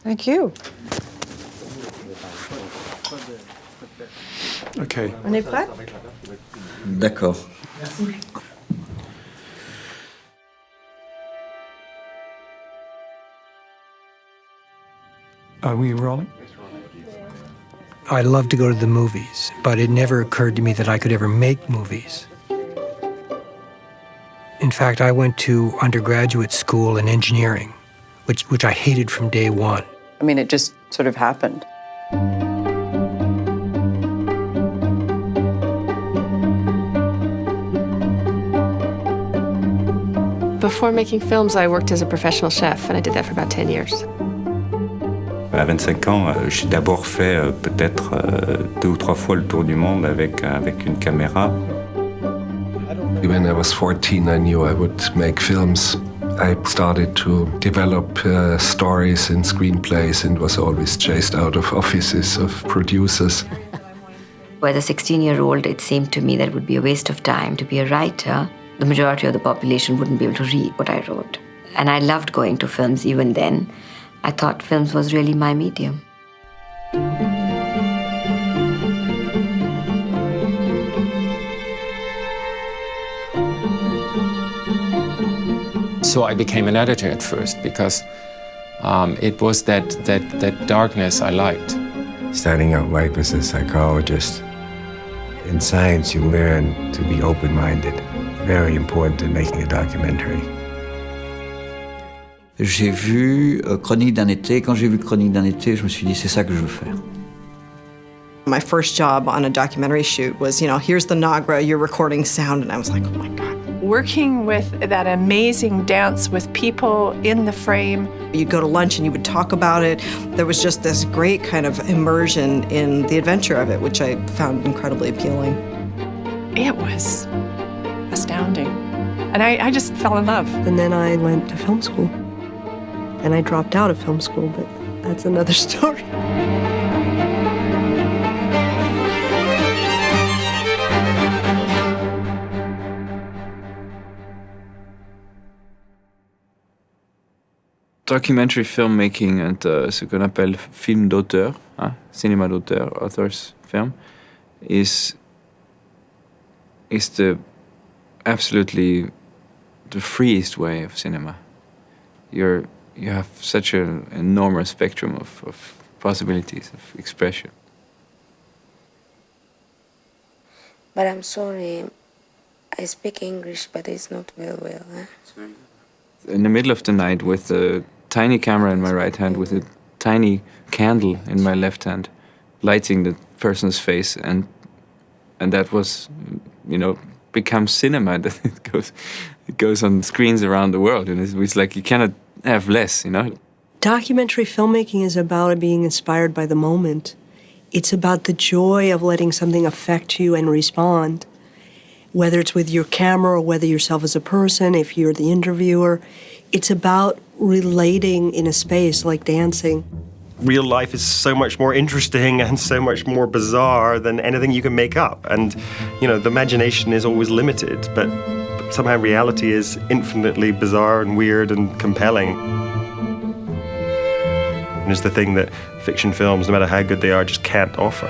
Thank you. Okay. On est prêt? D'accord. Are we rolling? I love to go to the movies, but it never occurred to me that I could ever make movies. In fact, I went to undergraduate school in engineering, which I hated from day one. I mean, it just sort of happened. Before making films, I worked as a professional chef, and I did that for about 10 years. À 25 ans, j'ai d'abord fait peut-être 2 ou 3 fois le tour du monde avec une caméra. When I was 14, I knew I would make films. I started to develop stories and screenplays and was always chased out of offices of producers. As a 16-year-old, it seemed to me that it would be a waste of time to be a writer. The majority of the population wouldn't be able to read what I wrote. And I loved going to films even then. I thought films was really my medium. So I became an editor at first because it was that darkness I liked. Starting out life as a psychologist, in science you learn to be open-minded. Very important in making a documentary. J'ai vu Chronique d'un été. Quand j'ai vu Chronique d'un été, je me suis dit, c'est ça que je veux faire. My first job on a documentary shoot was, here's the Nagra, you're recording sound, and I was like, oh my God. Working with that amazing dance with people in the frame. You'd go to lunch and you would talk about it. There was just this great kind of immersion in the adventure of it, which I found incredibly appealing. It was astounding. And I just fell in love. And then I went to film school. And I dropped out of film school, but that's another story. Documentary filmmaking and ce qu'on appelle film d'auteur, cinéma d'auteur, author's film, is the absolutely the freest way of cinema. You have such an enormous spectrum of possibilities of expression. But I'm sorry, I speak English, but it's not very well. In the middle of the night, with a tiny camera in my right hand, with a tiny candle in my left hand, lighting the person's face, and that was, becomes cinema. That it goes on screens around the world, and it's like you cannot have less, Documentary filmmaking is about being inspired by the moment. It's about the joy of letting something affect you and respond. Whether it's with your camera or whether yourself as a person, if you're the interviewer, it's about relating in a space like dancing. Real life is so much more interesting and so much more bizarre than anything you can make up. And, the imagination is always limited, but somehow reality is infinitely bizarre and weird and compelling. And it's the thing that fiction films, no matter how good they are, just can't offer.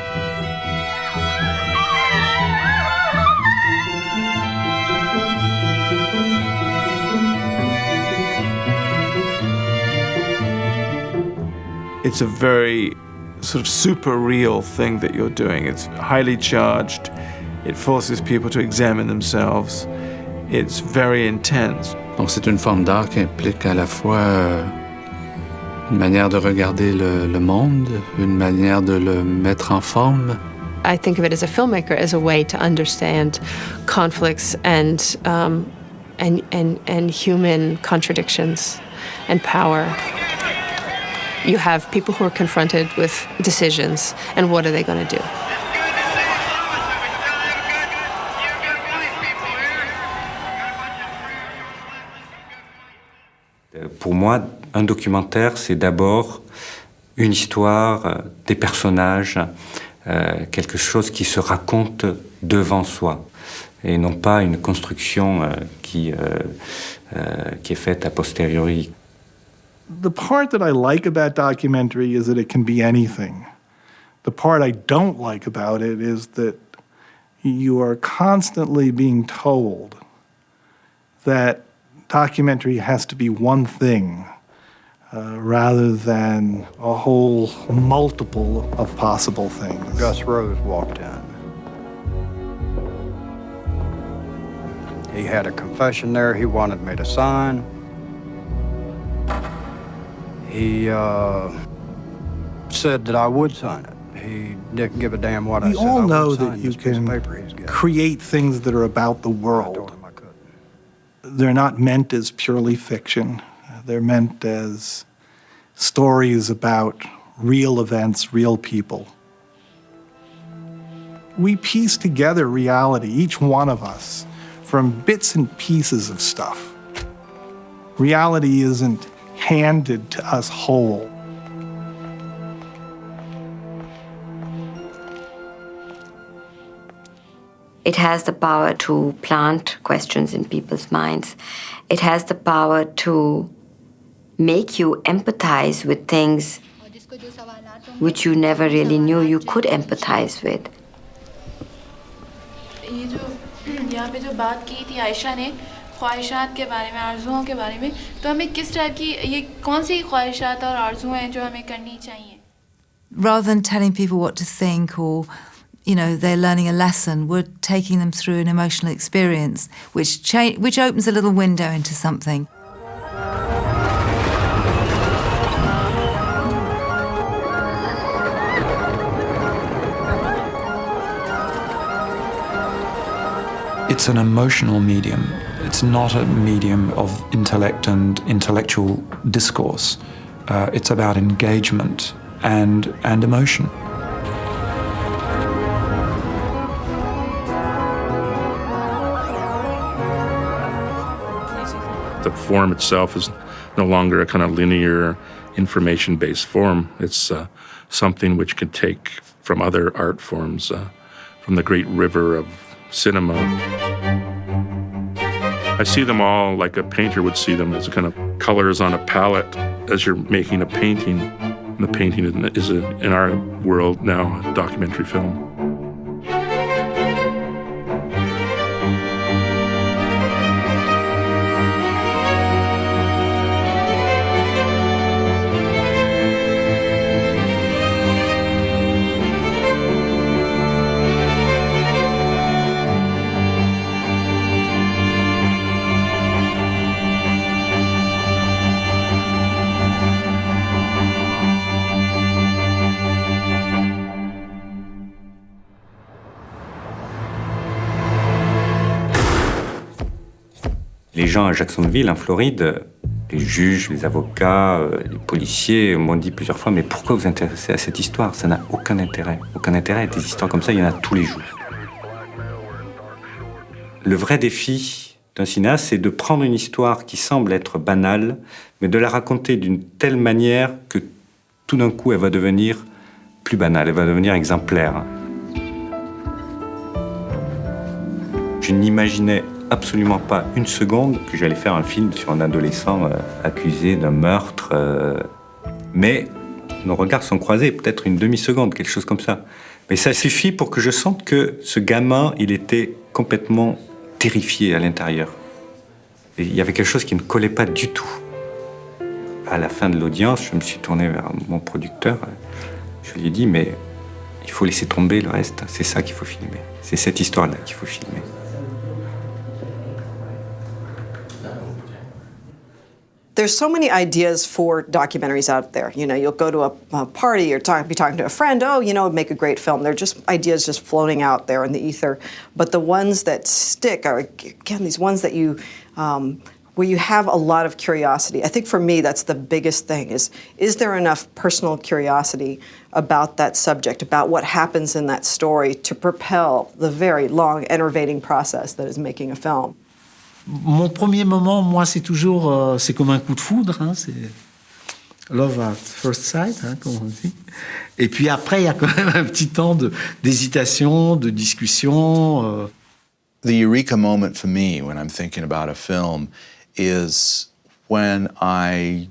It's a very sort of super real thing that you're doing. It's highly charged. It forces people to examine themselves. It's very intense. Donc c'est une forme d'art qui implique à la fois une manière de regarder le monde, une manière de le mettre en forme. I think of it as a filmmaker as a way to understand conflicts and human contradictions and power. You have people who are confronted with decisions, and what are they going to do? Pour moi, un documentaire, c'est d'abord une histoire, des personnages, quelque chose qui se raconte devant soi, et non pas une construction qui est faite a posteriori. The part that I like about documentary is that it can be anything. The part I don't like about it is that you are constantly being told that documentary has to be one thing rather than a whole multiple of possible things. Gus Rose walked in. He had a confession there he wanted me to sign. He said that I would sign it. He didn't give a damn what I said. We all know that you can create things that are about the world. They're not meant as purely fiction. They're meant as stories about real events, real people. We piece together reality, each one of us, from bits and pieces of stuff. Reality isn't handed to us whole. It has the power to plant questions in people's minds. It has the power to make you empathize with things which you never really knew you could empathize with. यहाँ पे जो बात की थी आयशा ने ख्वाहिशात के बारे में, आरज़ुओं के बारे में, तो हमें किस टाइप की ये कौन सी ख्वाहिशात और आरज़ुएं हैं जो हमें करनी चाहिए? Rather than telling people what to think or, you know, they're learning a lesson, we're taking them through an emotional experience which opens a little window into something. It's an emotional medium. It's not a medium of intellect and intellectual discourse. It's about engagement and emotion. The form itself is no longer a kind of linear, information-based form. It's something which can take from other art forms, from the great river of cinema. I see them all like a painter would see them as kind of colors on a palette as you're making a painting. And the painting is in our world now, a documentary film. Les gens à Jacksonville, en Floride, les juges, les avocats, les policiers m'ont dit plusieurs fois « Mais pourquoi vous intéressez à cette histoire? Ça n'a aucun intérêt. Aucun intérêt. Des histoires comme ça, il y en a tous les jours. » Le vrai défi d'un cinéaste, c'est de prendre une histoire qui semble être banale, mais de la raconter d'une telle manière que tout d'un coup, elle va devenir plus banale, elle va devenir exemplaire. Je n'imaginais absolument pas une seconde que j'allais faire un film sur un adolescent accusé d'un meurtre. Mais nos regards sont croisés, peut-être une demi-seconde, quelque chose comme ça. Mais ça suffit pour que je sente que ce gamin, il était complètement terrifié à l'intérieur. Et il y avait quelque chose qui ne collait pas du tout. À la fin de l'audience, je me suis tourné vers mon producteur. Je lui ai dit, mais il faut laisser tomber le reste. C'est ça qu'il faut filmer. C'est cette histoire-là qu'il faut filmer. There's so many ideas for documentaries out there. You know, you'll go to a party or be talking to a friend, oh, you know, it'd make a great film. They're just ideas just floating out there in the ether. But the ones that stick are, again, these ones that you, where you have a lot of curiosity. I think for me, that's the biggest thing is there enough personal curiosity about that subject, about what happens in that story to propel the very long, enervating process that is making a film? Mon premier moment, moi, c'est toujours, c'est comme un coup de foudre, hein, c'est love at first sight, hein, comme on dit. Et puis après, il y a quand même un petit temps d'hésitation, de discussion. The eureka moment for me when I'm thinking about a film is when I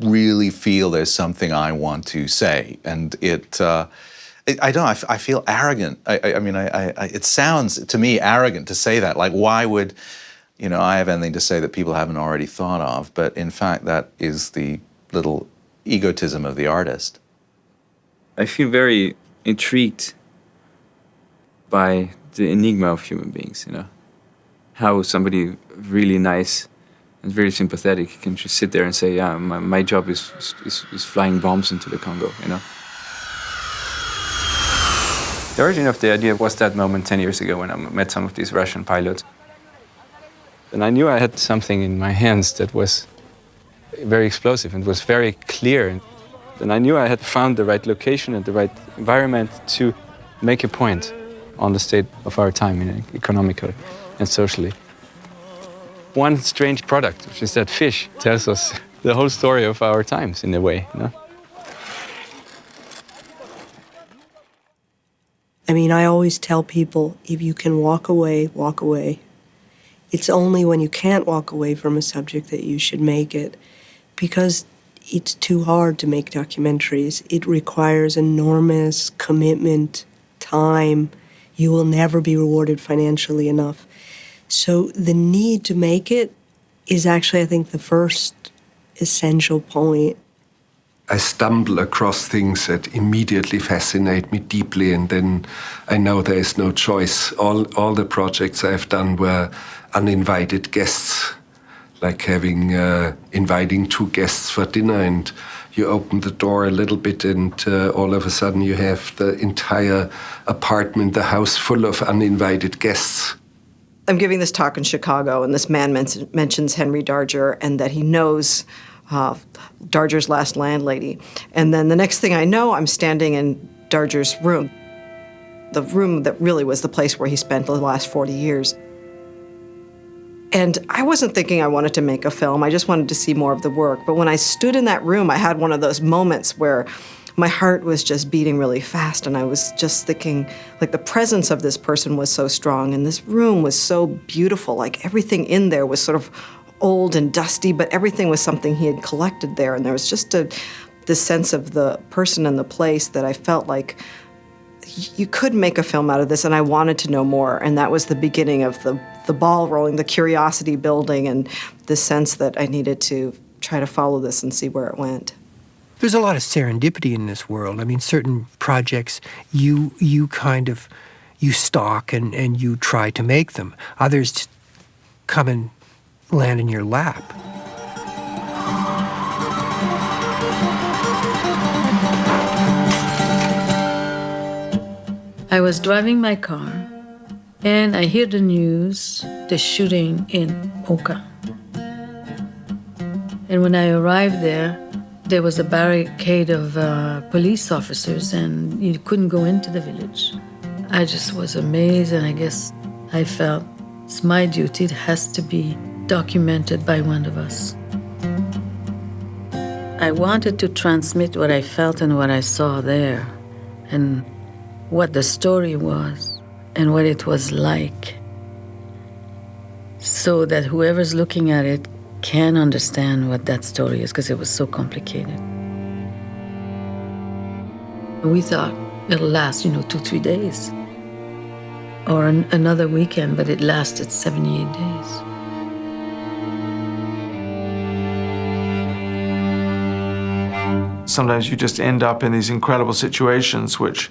really feel there's something I want to say, and I feel arrogant. It sounds to me arrogant to say that. Like, why would, I have anything to say that people haven't already thought of? But in fact, that is the little egotism of the artist. I feel very intrigued by the enigma of human beings, How somebody really nice and very sympathetic can just sit there and say, yeah, my job is flying bombs into the Congo, The origin of the idea was that moment 10 years ago when I met some of these Russian pilots. And I knew I had something in my hands that was very explosive and was very clear. And I knew I had found the right location and the right environment to make a point on the state of our time, economically and socially. One strange product, which is that fish, tells us the whole story of our times in a way, I always tell people, if you can walk away, walk away. It's only when you can't walk away from a subject that you should make it, because it's too hard to make documentaries. It requires enormous commitment, time. You will never be rewarded financially enough. So the need to make it is actually, I think, the first essential point. I stumble across things that immediately fascinate me deeply, and then I know there is no choice. All the projects I've done were uninvited guests, like inviting 2 guests for dinner, and you open the door a little bit and all of a sudden you have the entire apartment, the house full of uninvited guests. I'm giving this talk in Chicago, and this man mentions Henry Darger and that he knows Darger's last landlady. And then the next thing I know, I'm standing in Darger's room, the room that really was the place where he spent the last 40 years. And I wasn't thinking I wanted to make a film. I just wanted to see more of the work. But when I stood in that room, I had one of those moments where my heart was just beating really fast, and I was just thinking, like, the presence of this person was so strong, and this room was so beautiful. Like, everything in there was sort of old and dusty, but everything was something he had collected there. And there was just this sense of the person and the place that I felt like you could make a film out of this, and I wanted to know more. And that was the beginning of the ball rolling, the curiosity building, and the sense that I needed to try to follow this and see where it went. There's a lot of serendipity in this world. Certain projects you stalk and you try to make them. Others just come and land in your lap. I was driving my car and I hear the news, the shooting in Oka. And when I arrived there was a barricade of police officers and you couldn't go into the village. I just was amazed, and I guess I felt it's my duty, it has to be documented by one of us. I wanted to transmit what I felt and what I saw there, and what the story was, and what it was like, so that whoever's looking at it can understand what that story is, because it was so complicated. We thought it'll last, 2-3 days, or another weekend, but it lasted 78 days. Sometimes you just end up in these incredible situations which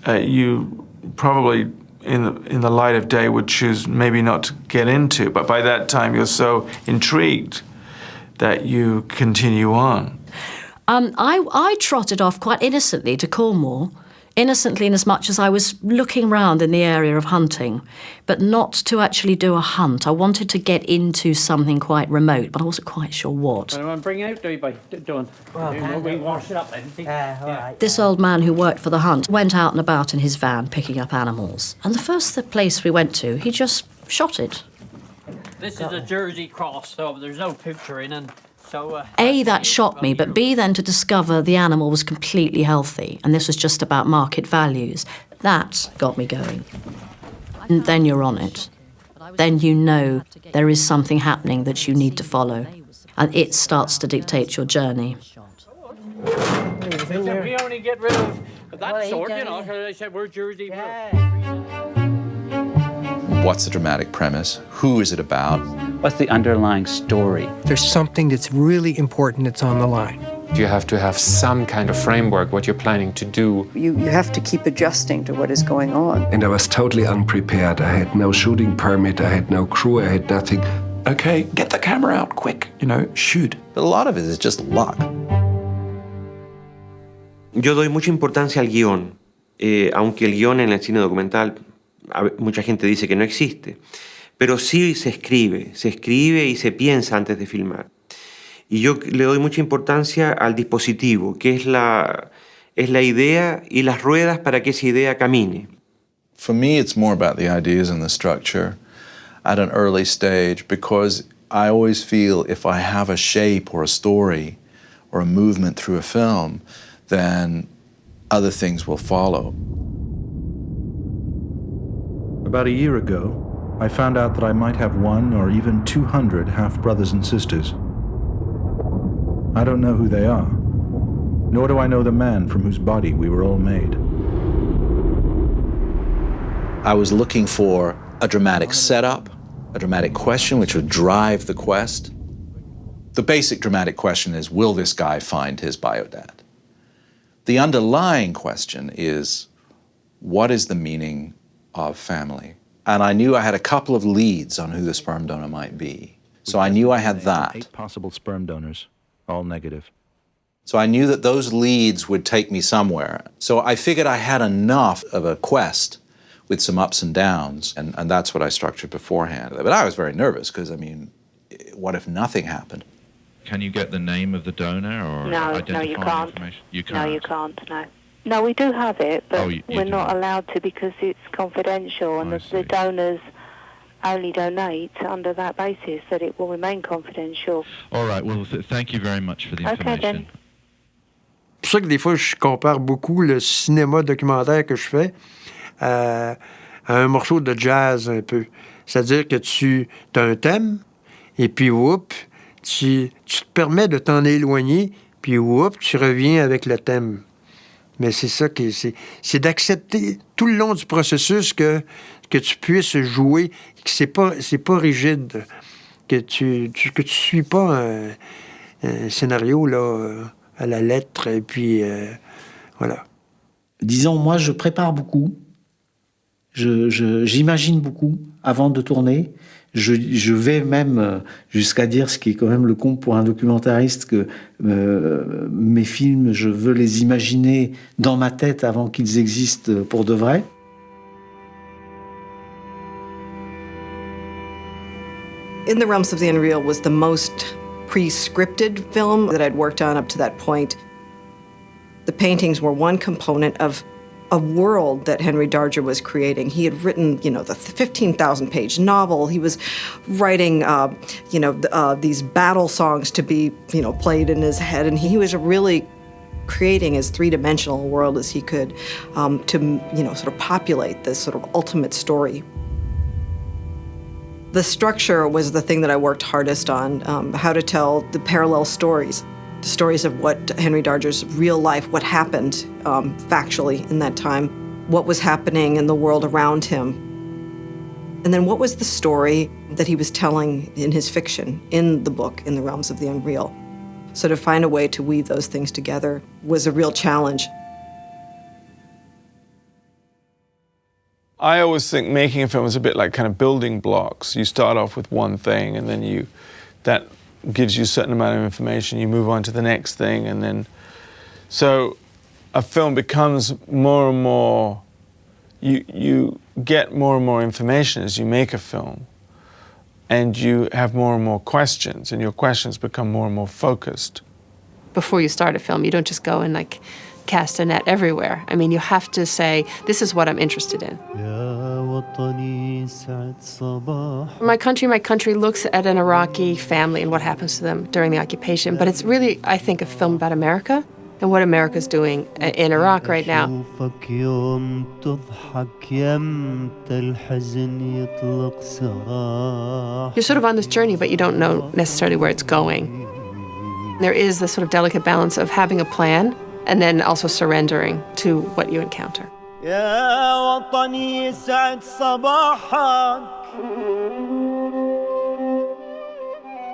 you probably in the light of day would choose maybe not to get into, but by that time you're so intrigued that you continue on. I trotted off quite innocently to Cornwall, innocently in as much as I was looking around in the area of hunting, but not to actually do a hunt. I wanted to get into something quite remote, but I wasn't quite sure what. Anyone bring out Done. Well, we wash it up then. All right. This old man who worked for the hunt went out and about in his van picking up animals. And the first place we went to, he just shot it. This is a Jersey cross, so there's no picture in it. So, A, that shocked me, but B, then to discover the animal was completely healthy, and this was just about market values. That got me going. And then you're on it. Then you know there is something happening that you need to follow. and it starts to dictate your journey. We only get rid of that sort, you know, because they said we're Jersey. What's the dramatic premise? Who is it about? What's the underlying story? There's something that's really important that's on the line. You have to have some kind of framework, what you're planning to do. You have to keep adjusting to what is going on. And I was totally unprepared. I had no shooting permit, I had no crew, I had nothing. Okay, get the camera out quick, shoot. But a lot of it is just luck. Yo doy mucha importancia al guión, aunque el guión en el cine documental, mucha gente dice que no existe, pero sí se escribe y se piensa antes de filmar. Y yo le doy mucha importancia al dispositivo, que es la idea y las ruedas para que esa idea camine. For me, it's more about the ideas and the structure at an early stage, because I always feel if I have a shape or a story or a movement through a film, then other things will follow. About a year ago, I found out that I might have 1 or even 200 half-brothers and sisters. I don't know who they are, nor do I know the man from whose body we were all made. I was looking for a dramatic setup, a dramatic question which would drive the quest. The basic dramatic question is, will this guy find his biodad? The underlying question is, what is the meaning of family? And I knew I had a couple of leads on who the sperm donor might be. So I knew I had that. 8 possible sperm donors, all negative. So I knew that those leads would take me somewhere. So I figured I had enough of a quest with some ups and downs, and that's what I structured beforehand. But I was very nervous because, what if nothing happened? Can you get the name of the donor or identify you can't. information? You can't. No, you can't, no. No, we do have it, but you we're not allowed to because it's confidential, and the donors only donate under that basis, that it will remain confidential. All right, well, thank you very much for the information. Okay, then. C'est pour ça que des fois, je compare beaucoup le cinéma documentaire que je fais à un morceau de jazz un peu. C'est-à-dire que tu as un thème, et puis, tu te permets de t'en éloigner, puis, tu reviens avec le thème. Mais c'est ça c'est d'accepter tout le long du processus que tu puisses jouer, que c'est pas rigide, que tu suis pas un scénario là à la lettre, et puis voilà. Disons, moi, je prépare beaucoup, j'imagine beaucoup avant de tourner. Je vais même jusqu'à dire, ce qui est quand même le comble pour un documentariste, que mes films, je veux les imaginer dans ma tête avant qu'ils existent pour de vrai. In the Realms of the Unreal was the most pre-scripted film that I'd worked on up to that point. The paintings were one component of a world that Henry Darger was creating. He had written, the 15,000-page novel. He was writing, these battle songs to be, played in his head, and he was really creating as three-dimensional a world as he could to, sort of populate this sort of ultimate story. The structure was the thing that I worked hardest on, how to tell the parallel stories. Stories of what Henry Darger's real life, what happened factually in that time, what was happening in the world around him, and then what was the story that he was telling in his fiction, in the book, in the Realms of the Unreal. So to find a way to weave those things together was a real challenge. I always think making a film is a bit like kind of building blocks. You start off with one thing, and then that gives you a certain amount of information, you move on to the next thing, and then so a film becomes more and more, you get more and more information as you make a film, and you have more and more questions, and your questions become more and more focused. Before you start a film, you don't just go and cast a net everywhere. You have to say, this is what I'm interested in. My Country looks at an Iraqi family and what happens to them during the occupation, but it's really, I think, a film about America and what America's doing in Iraq right now. You're sort of on this journey, but you don't know necessarily where it's going. There is this sort of delicate balance of having a plan and then also surrendering to what you encounter.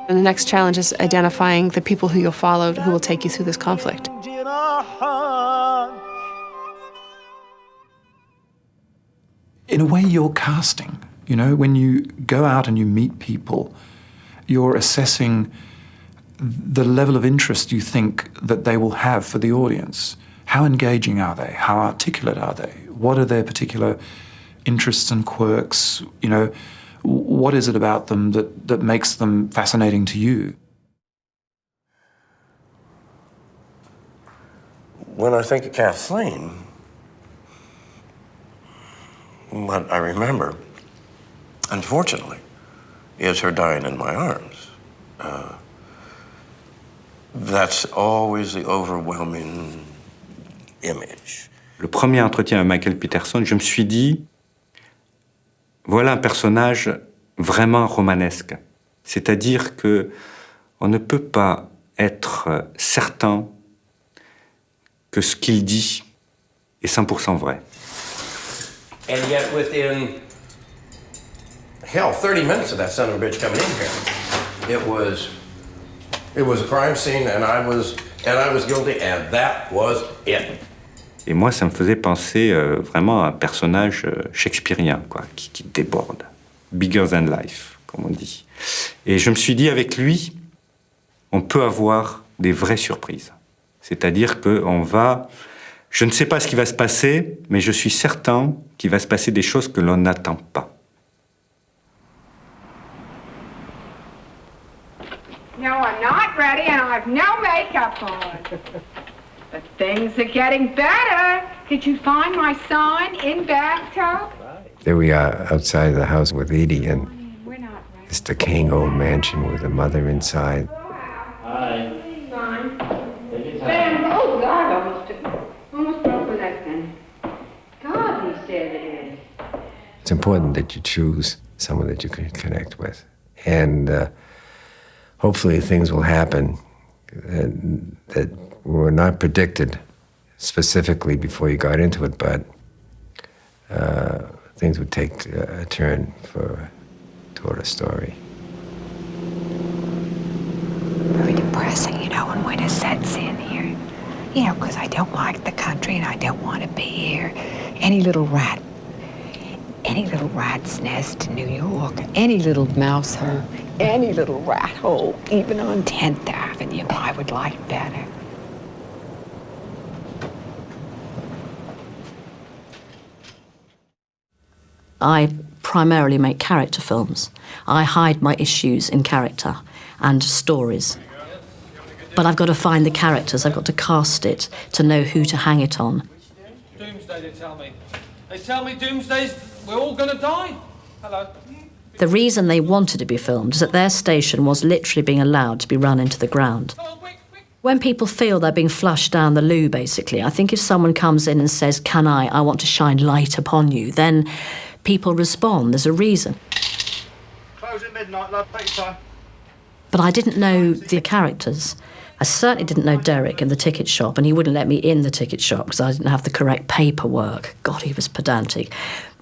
And the next challenge is identifying the people who you'll follow who will take you through this conflict. In a way, you're casting. You know, when you go out and you meet people, you're assessing the level of interest you think that they will have for the audience. How engaging are they? How articulate are they? What are their particular interests and quirks? You know, what is it about them that makes them fascinating to you? When I think of Kathleen, what I remember, unfortunately, is her dying in my arms. That's always the overwhelming image. Le premier entretien avec Michael Peterson, je me suis dit, voilà un personnage vraiment romanesque. C'est-à-dire que on ne peut pas être certain que ce qu'il dit est 100% vrai. And yet within, 30 minutes of that son of a bitch coming in here, it was a crime scene and I was guilty and that was it. Et moi, ça me faisait penser vraiment à un personnage shakespearien, quoi, qui déborde. Bigger than life, comme on dit. Et je me suis dit, avec lui, on peut avoir des vraies surprises. C'est-à-dire qu'on va... Je ne sais pas ce qui va se passer, mais je suis certain qu'il va se passer des choses que l'on n'attend pas. No, I'm not ready and I have no makeup on. But things are getting better. Did you find my sign in bathtub? There we are outside the house with Edie and this decaying old mansion with a mother inside. Hi. Fine. Sam, oh God, almost broke the neck then. God, he said it is. It's important that you choose someone that you can connect with. And hopefully things will happen that were not predicted specifically before you got into it, but things would take a turn toward a story. Very depressing, you know, when winter sets in here. You know, because I don't like the country and I don't want to be here. Any little rat's nest in New York, any little mouse hole, any little rat hole, even on 10th Avenue, I would like better. I primarily make character films. I hide my issues in character and stories. But I've got to find the characters, I've got to cast it to know who to hang it on. Doomsday, they tell me. They tell me doomsday's, we're all gonna die. Hello. The reason they wanted to be filmed is that their station was literally being allowed to be run into the ground. When people feel they're being flushed down the loo, basically, I think if someone comes in and says, "Can I want to shine light upon you," then people respond. There's a reason. Close at midnight, love, take your time. But I didn't know the characters. I certainly didn't know Derek in the ticket shop, and he wouldn't let me in the ticket shop because I didn't have the correct paperwork. God, he was pedantic.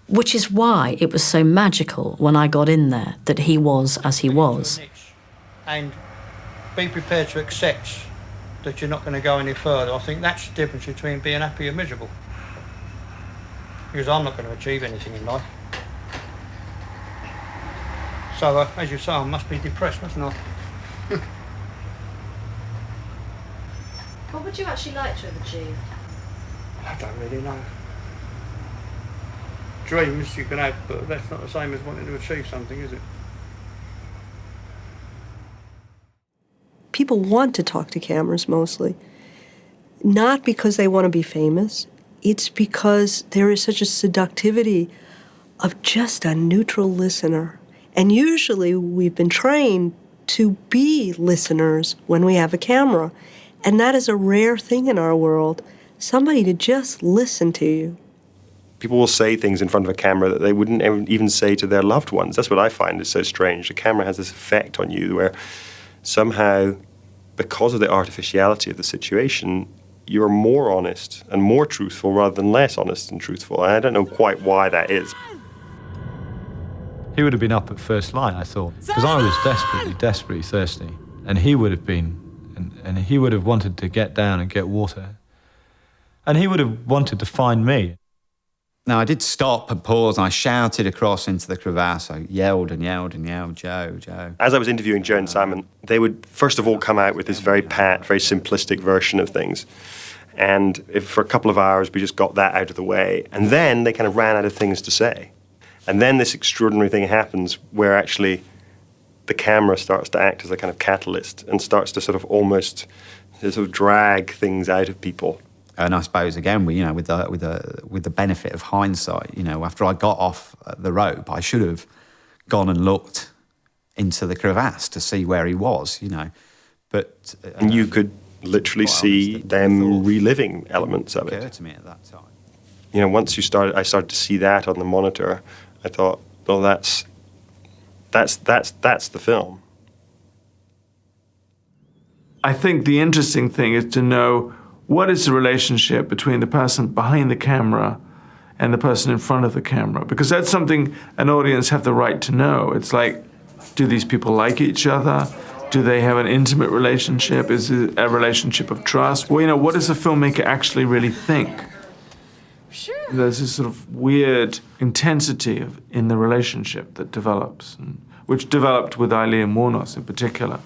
Which is why it was so magical when I got in there, that he was as he was. And be prepared to accept that you're not going to go any further. I think that's the difference between being happy and miserable. Because I'm not going to achieve anything in life. So, as you say, I must be depressed, mustn't I? What would you actually like to have achieved? I don't really know. Dreams you can have, but that's not the same as wanting to achieve something, is it? People want to talk to cameras mostly. Not because they want to be famous. It's because there is such a seductivity of just a neutral listener. And usually we've been trained to be listeners when we have a camera. And that is a rare thing in our world. Somebody to just listen to you. People will say things in front of a camera that they wouldn't even say to their loved ones. That's what I find is so strange. The camera has this effect on you where somehow because of the artificiality of the situation, you're more honest and more truthful rather than less honest and truthful. And I don't know quite why that is. He would have been up at first light, I thought, because I was desperately thirsty. And he would have been, and he would have wanted to get down and get water. And he would have wanted to find me. Now, I did stop and pause, and I shouted across into the crevasse. I yelled and yelled and yelled, Joe, Joe. As I was interviewing Joe and Simon, they would first of all come out with this very pat, very simplistic version of things. And if for a couple of hours we just got that out of the way, and then they kind of ran out of things to say. And then this extraordinary thing happens where actually the camera starts to act as a kind of catalyst and starts to sort of drag things out of people. And I suppose again, with the benefit of hindsight, after I got off the rope, I should have gone and looked into the crevasse to see where he was, But and you could literally see them reliving elements of it. Occurred to me at that time. Once I started to see that on the monitor. I thought, well, that's the film. I think the interesting thing is to know what is the relationship between the person behind the camera and the person in front of the camera, because that's something an audience have the right to know. It's like, do these people like each other? Do they have an intimate relationship? Is it a relationship of trust? Well, what does a filmmaker actually really think? There's this sort of weird intensity in the relationship that develops, which developed with Eileen Munoz in particular.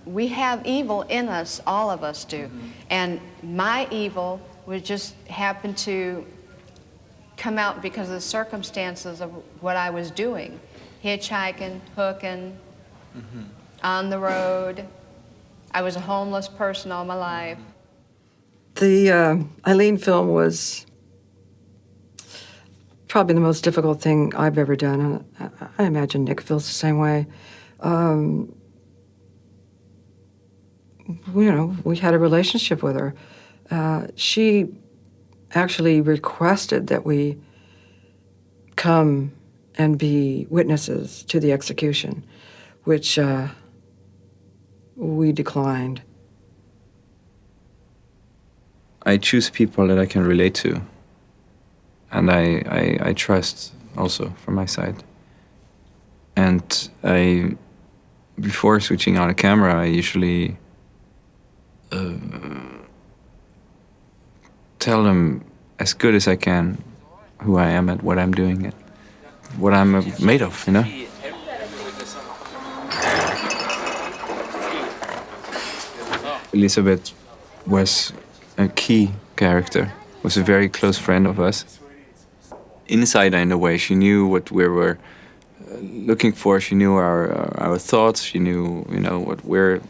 We have evil in us, all of us do. And my evil would just happen to come out because of the circumstances of what I was doing. Hitchhiking, hooking, on the road. I was a homeless person all my life. The Eileen film was probably the most difficult thing I've ever done. I imagine Nick feels the same way. We had a relationship with her. She actually requested that we come and be witnesses to the execution, which we declined. I choose people that I can relate to. And I trust also from my side. And before switching on a camera, I usually tell them as good as I can who I am and what I'm doing and what I'm made of, Elizabeth was a key character, was a very close friend of us. Insider in a way, she knew what we were looking for. She knew our thoughts. She knew, what we're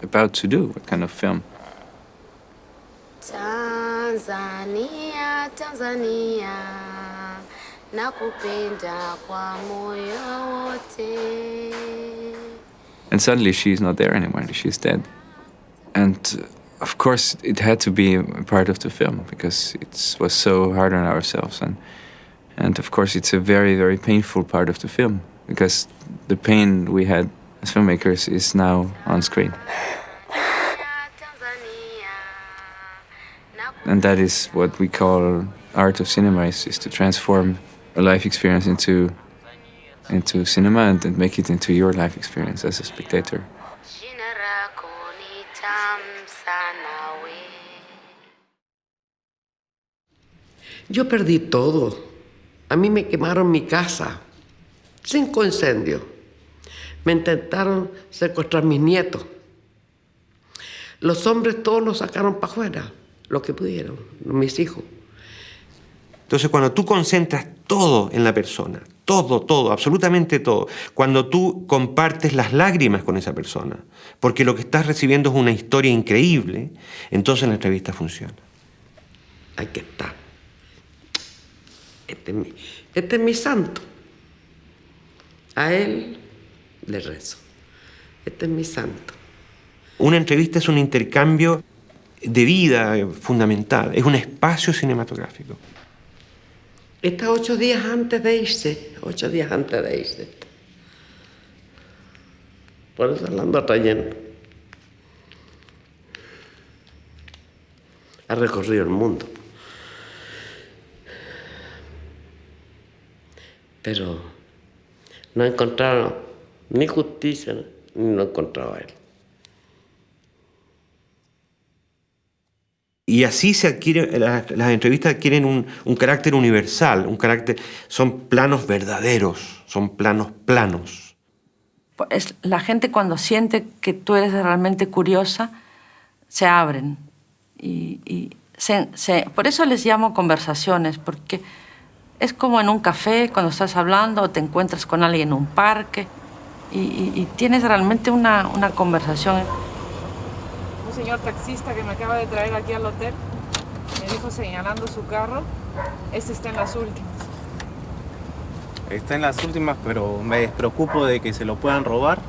about to do, what kind of film. Tanzania, Tanzania, nakupenda kwa moyo wote. And suddenly she's not there anymore. She's dead. And of course, it had to be a part of the film because it was so hard on ourselves. And of course, it's a very, very painful part of the film because the pain we had as filmmakers is now on screen. And that is what we call art of cinema, is to transform a life experience into cinema and make it into your life experience as a spectator. Yo perdí todo. A mí me quemaron mi casa. 5 incendios. Me intentaron secuestrar mis nietos. Los hombres todos los sacaron para afuera, lo que pudieron, mis hijos. Entonces, cuando tú concentras todo en la persona, todo, absolutamente todo, cuando tú compartes las lágrimas con esa persona, porque lo que estás recibiendo es una historia increíble, entonces la entrevista funciona. Aquí está. Este es mi santo. A él le rezo. Este es mi santo. Una entrevista es un intercambio de vida fundamental, es un espacio cinematográfico. Está 8 días antes de irse, 8 días antes de irse. Por eso la ando trayendo. ha recorrido el mundo. Pero no encontraron ni justicia, ni no encontraba a él. Y así se adquiere, las entrevistas adquieren un carácter universal, son planos verdaderos, son planos. La gente cuando siente que tú eres realmente curiosa, se abren. Por eso les llamo conversaciones, porque es como en un café, cuando estás hablando, o te encuentras con alguien en un parque, y tienes realmente una conversación. Un señor taxista que me acaba de traer aquí al hotel me dijo señalando su carro, este está en las últimas. Está en las últimas, pero me despreocupo de que se lo puedan robar.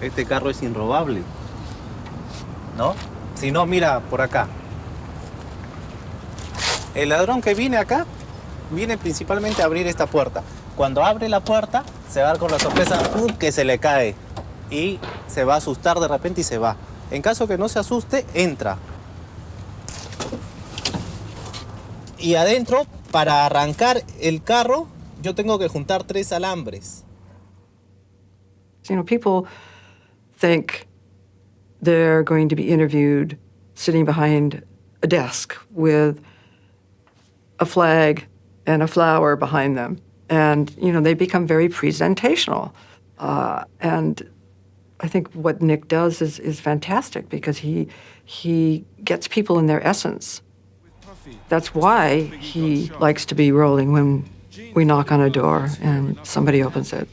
Este carro es inrobable, ¿no? Si no, mira por acá. El ladrón que viene acá, viene principalmente a abrir esta puerta. Cuando abre la puerta, se va a dar con la sorpresa que se le cae. Y se va a asustar de repente y se va. En caso que no se asuste, entra. Y adentro, para arrancar el carro, yo tengo que juntar 3 alambres. You know, people think they're going to be interviewed sitting behind a desk with a flag and a flower behind them. And, you know, they become very presentational. And I think what Nick does is fantastic because he gets people in their essence. That's why he likes to be rolling when we knock on a door and somebody opens it.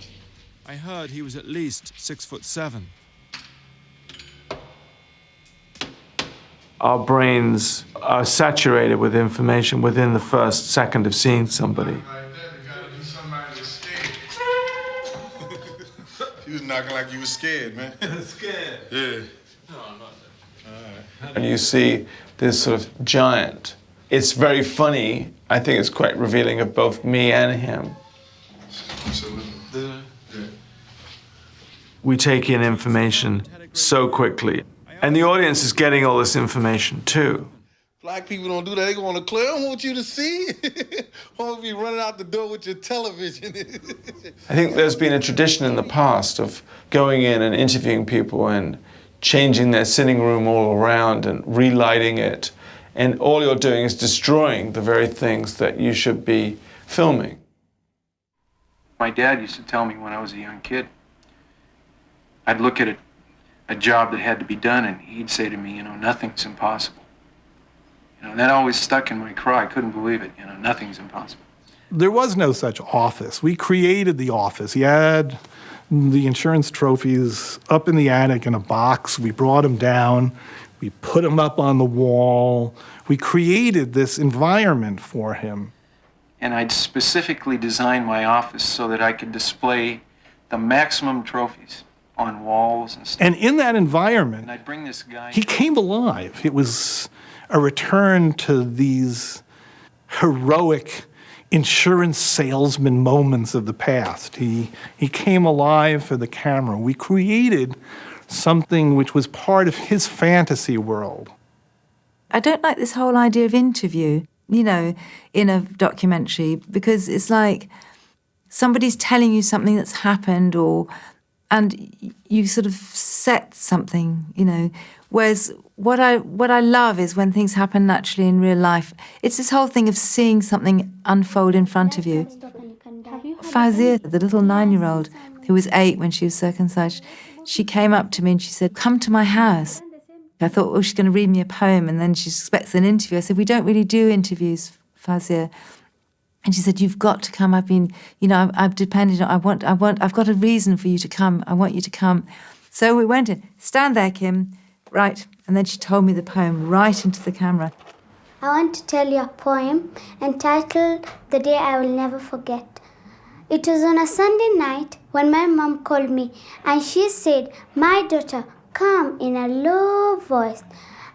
I heard he was at least 6'7". Our brains are saturated with information within the first second of seeing somebody. You was knocking like you was scared, man. Scared? Yeah. No, I'm not. All right. And you see this sort of giant. It's very funny. I think it's quite revealing of both me and him. We take in information so quickly, and the audience is getting all this information too. Black people don't do that. They go on the clear. I want you to see. I want to be running out the door with your television. I think there's been a tradition in the past of going in and interviewing people and changing their sitting room all around and relighting it. And all you're doing is destroying the very things that you should be filming. My dad used to tell me when I was a young kid, I'd look at a job that had to be done and he'd say to me, you know, nothing's impossible. You know, that always stuck in my craw. I couldn't believe it. You know, nothing's impossible. There was no such office. We created the office. He had the insurance trophies up in the attic in a box. We brought them down. We put them up on the wall. We created this environment for him. And I'd specifically designed my office so that I could display the maximum trophies on walls and stuff. And in that environment, and I'd bring this guy. He came alive. It was a return to these heroic insurance salesman moments of the past. He came alive for the camera. We created something which was part of his fantasy world. I don't like this whole idea of interview, you know, in a documentary, because it's like somebody's telling you something that's happened and you sort of set something, you know. Whereas what I love is when things happen naturally in real life. It's this whole thing of seeing something unfold in front of you. Fawzia, the little 9-year-old who was 8 when she was circumcised, she came up to me and she said, "Come to my house." I thought, oh, she's going to read me a poem and then she expects an interview. I said, "We don't really do interviews, Fawzia." And she said, "You've got to come. I've been, you know, I've depended on, I've got a reason for you to come. I want you to come." So we went in. "Stand there, Kim." Right. And then she told me the poem right into the camera. I want to tell you a poem entitled "The Day I Will Never Forget." It was on a Sunday night when my mom called me and she said, "My daughter, come," in a low voice.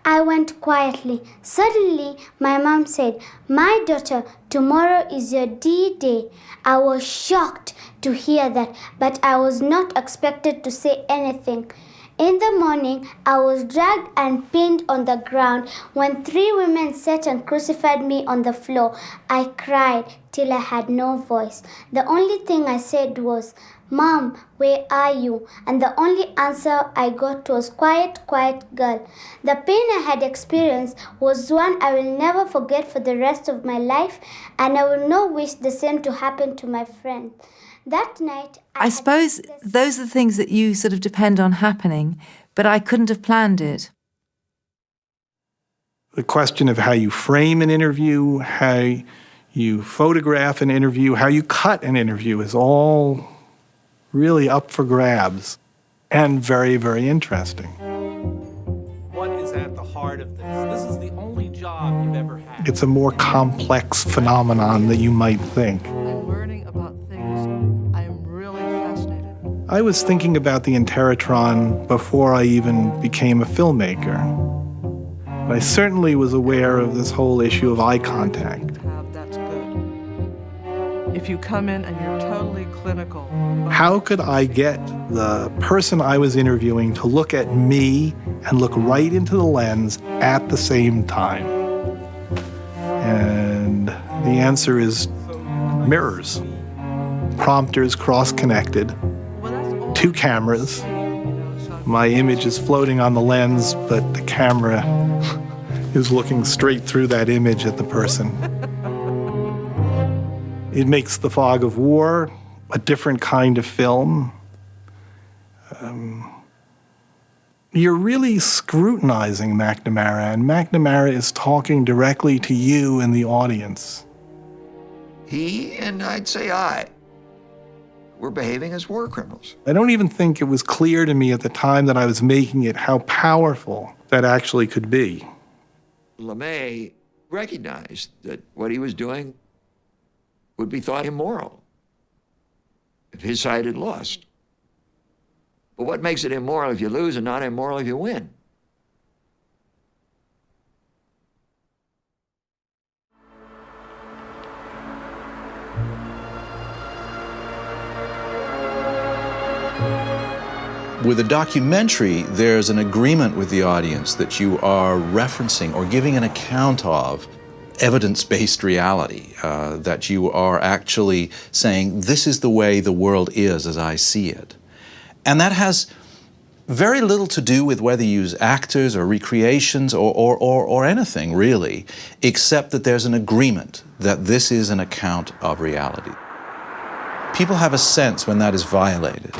I went quietly. Suddenly, my mom said, "My daughter, tomorrow is your D-Day." I was shocked to hear that, but I was not expected to say anything. In the morning, I was dragged and pinned on the ground. When 3 women sat and crucified me on the floor, I cried till I had no voice. The only thing I said was, "Mom, where are you?" And the only answer I got was, "Quiet, quiet girl." The pain I had experienced was one I will never forget for the rest of my life, and I will not wish the same to happen to my friend. That night, I suppose those are the things that you sort of depend on happening, but I couldn't have planned it. The question of how you frame an interview, how you photograph an interview, how you cut an interview is all really up for grabs and very, very interesting. What is at the heart of this? This is the only job you've ever had. It's a more complex phenomenon than you might think. I'm learning about things. I am really fascinated. I was thinking about the Interrotron before I even became a filmmaker. I certainly was aware of this whole issue of eye contact. That's good. If you come in and you're totally clinical. How could I get the person I was interviewing to look at me and look right into the lens at the same time? And the answer is mirrors. Prompters cross-connected, 2 cameras. My image is floating on the lens, but the camera is looking straight through that image at the person. It makes The Fog of War a different kind of film. You're really scrutinizing McNamara, and McNamara is talking directly to you and the audience. He, and I'd say I, were behaving as war criminals. I don't even think it was clear to me at the time that I was making it how powerful that actually could be. LeMay recognized that what he was doing would be thought immoral if his side had lost. But what makes it immoral if you lose and not immoral if you win? With a documentary, there's an agreement with the audience that you are referencing or giving an account of evidence-based reality, that you are actually saying, this is the way the world is as I see it. And that has very little to do with whether you use actors or recreations or anything, really, except that there's an agreement that this is an account of reality. People have a sense when that is violated.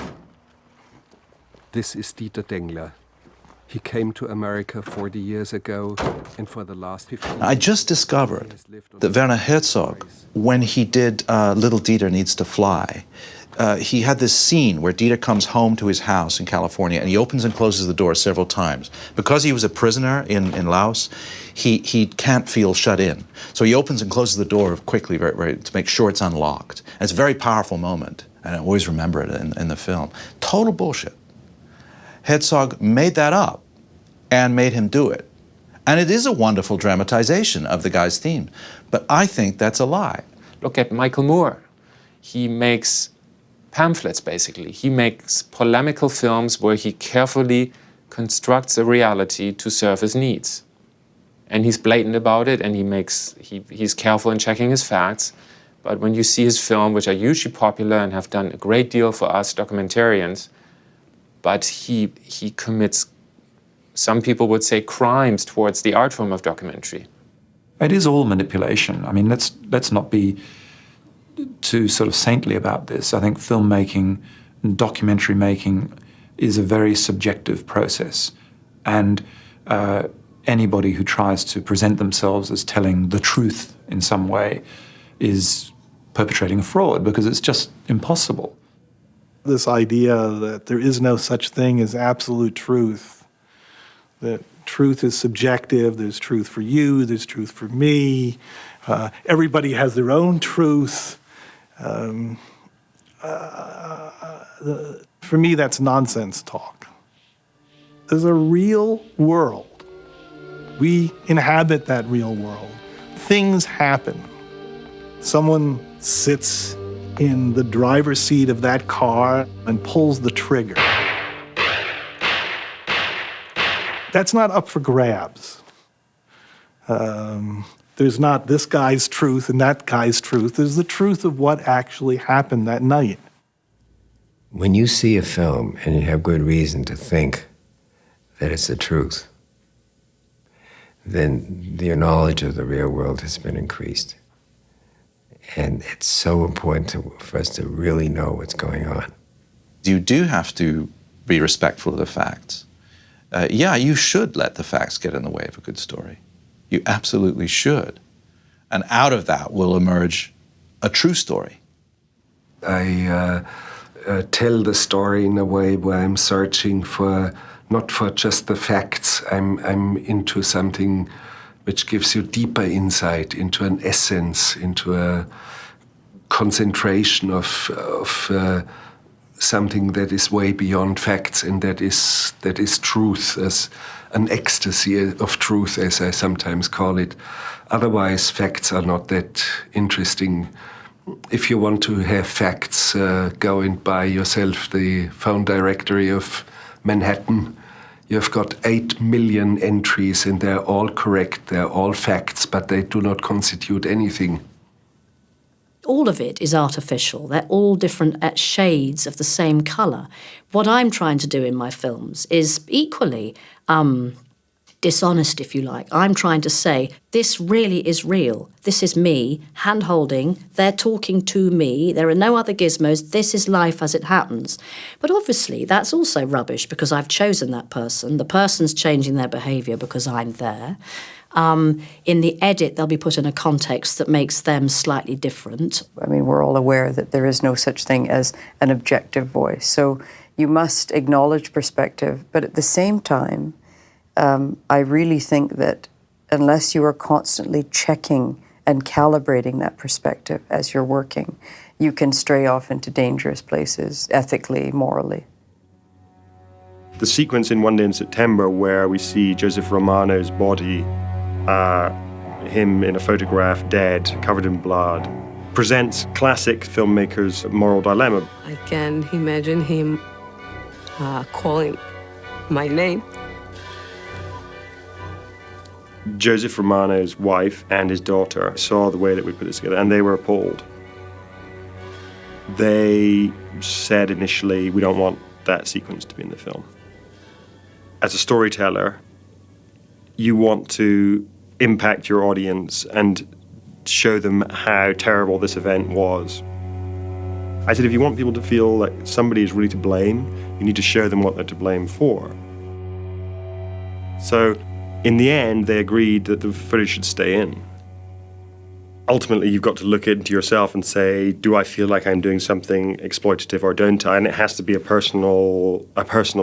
This is Dieter Dengler. He came to America 40 years ago, and for the last 15 years... I just discovered that Werner Herzog, when he did Little Dieter Needs to Fly, he had this scene where Dieter comes home to his house in California, and he opens and closes the door several times. Because he was a prisoner in Laos, he can't feel shut in. So he opens and closes the door quickly to make sure it's unlocked. And it's a very powerful moment, and I always remember it in the film. Total bullshit. Herzog made that up and made him do it. And it is a wonderful dramatization of the guy's theme. But I think that's a lie. Look at Michael Moore. He makes pamphlets, basically. He makes polemical films where he carefully constructs a reality to serve his needs. And he's blatant about it, and he's careful in checking his facts. But when you see his films, which are hugely popular and have done a great deal for us documentarians, but he commits, some people would say, crimes towards the art form of documentary. It is all manipulation. I mean, let's not be too sort of saintly about this. I think filmmaking and documentary making is a very subjective process. And anybody who tries to present themselves as telling the truth in some way is perpetrating a fraud, because it's just impossible. This idea that there is no such thing as absolute truth, that truth is subjective, there's truth for you, there's truth for me, everybody has their own truth. For me, that's nonsense talk. There's a real world. We inhabit that real world. Things happen. Someone sits in the driver's seat of that car and pulls the trigger. That's not up for grabs. There's not this guy's truth and that guy's truth. There's the truth of what actually happened that night. When you see a film and you have good reason to think that it's the truth, then your knowledge of the real world has been increased. And it's so important for us to really know what's going on. You do have to be respectful of the facts. Yeah, you should let the facts get in the way of a good story. You absolutely should. And out of that will emerge a true story. I tell the story in a way where I'm searching for, not for just the facts, I'm into something which gives you deeper insight, into an essence, into a concentration of something that is way beyond facts, and that is truth, as an ecstasy of truth, as I sometimes call it. Otherwise, facts are not that interesting. If you want to have facts, go and buy yourself the phone directory of Manhattan. You've got 8 million entries, and they're all correct, they're all facts, but they do not constitute anything. All of it is artificial. They're all different shades of the same colour. What I'm trying to do in my films is equally dishonest, if you like. I'm trying to say, this really is real. This is me, hand-holding, they're talking to me, there are no other gizmos, this is life as it happens. But obviously, that's also rubbish because I've chosen that person. The person's changing their behaviour because I'm there. In the edit, they'll be put in a context that makes them slightly different. I mean, we're all aware that there is no such thing as an objective voice. So you must acknowledge perspective, but at the same time, I really think that unless you are constantly checking and calibrating that perspective as you're working, you can stray off into dangerous places, ethically, morally. The sequence in One Day in September where we see Joseph Romano's body, him in a photograph, dead, covered in blood, presents classic filmmakers' moral dilemma. I can imagine him calling my name. Joseph Romano's wife and his daughter saw the way that we put this together, and they were appalled. They said initially, we don't want that sequence to be in the film. As a storyteller, you want to impact your audience and show them how terrible this event was. I said, if you want people to feel like somebody is really to blame, you need to show them what they're to blame for. So, in the end, they agreed that the footage should stay in. Ultimately, you've got to look into yourself and say, do I feel like I'm doing something exploitative or don't I? And it has to be a personal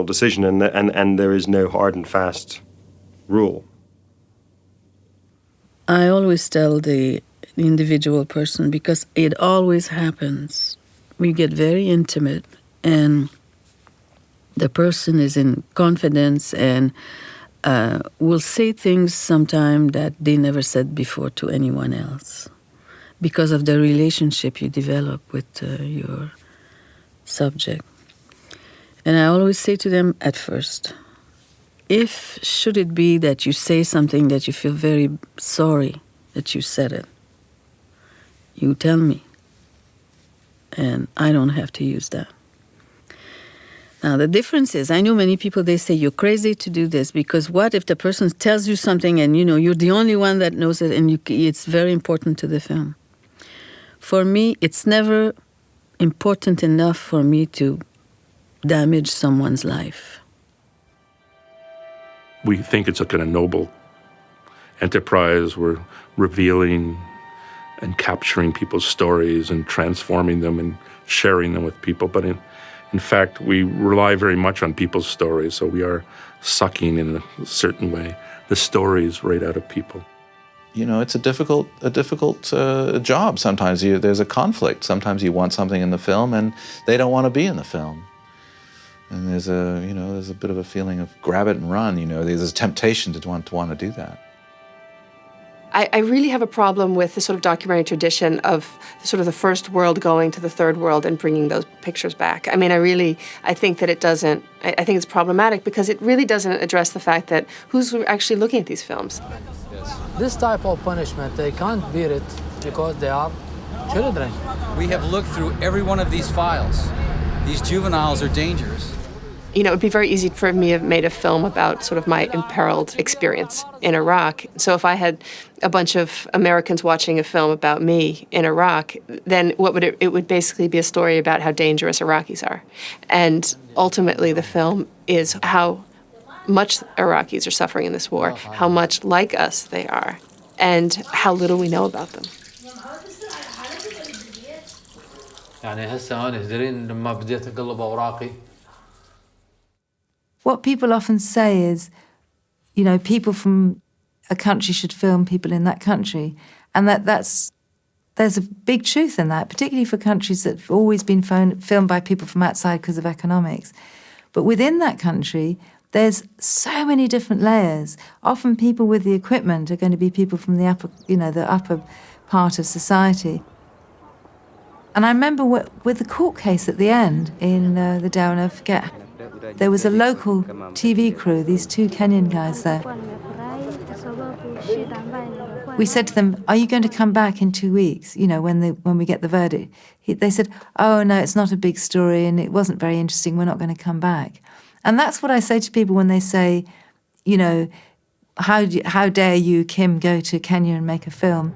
decision, and there is no hard and fast rule. I always tell the individual person, because it always happens. We get very intimate, and the person is in confidence and will say things sometimes that they never said before to anyone else because of the relationship you develop with your subject. And I always say to them at first, if should it be that you say something that you feel very sorry that you said it, you tell me, and I don't have to use that. Now, the difference is, I know many people, they say, you're crazy to do this, because what if the person tells you something and, you know, you're the only one that knows it, and it's very important to the film. For me, it's never important enough for me to damage someone's life. We think it's a kind of noble enterprise. We're revealing and capturing people's stories and transforming them and sharing them with people. But in fact, we rely very much on people's stories, so we are sucking in a certain way the stories right out of people. You know, it's a difficult job. Sometimes there's a conflict. Sometimes you want something in the film, and they don't want to be in the film. And there's a bit of a feeling of grab it and run. You know, there's a temptation to want to do that. I really have a problem with the sort of documentary tradition of sort of the first world going to the third world and bringing those pictures back. I mean, I think that it doesn't, I think it's problematic because it really doesn't address the fact that who's actually looking at these films. This type of punishment, they can't bear it because they are children. We have looked through every one of these files. These juveniles are dangerous. You know, it would be very easy for me to have made a film about sort of my imperiled experience in Iraq. So if I had a bunch of Americans watching a film about me in Iraq, then what would it would basically be a story about how dangerous Iraqis are. And ultimately the film is how much Iraqis are suffering in this war, how much like us they are, and how little we know about them. What people often say is, you know, people from a country should film people in that country. And there's a big truth in that, particularly for countries that have always been filmed by people from outside because of economics. But within that country, there's so many different layers. Often people with the equipment are going to be people from the upper, you know, the upper part of society. And I remember with the court case at the end in the Down, I forget, there was a local TV crew, these two Kenyan guys there. We said to them, are you going to come back in 2 weeks, you know, when we get the verdict? They said, oh, no, it's not a big story and it wasn't very interesting, we're not going to come back. And that's what I say to people when they say, you know, how dare you, Kim, go to Kenya and make a film?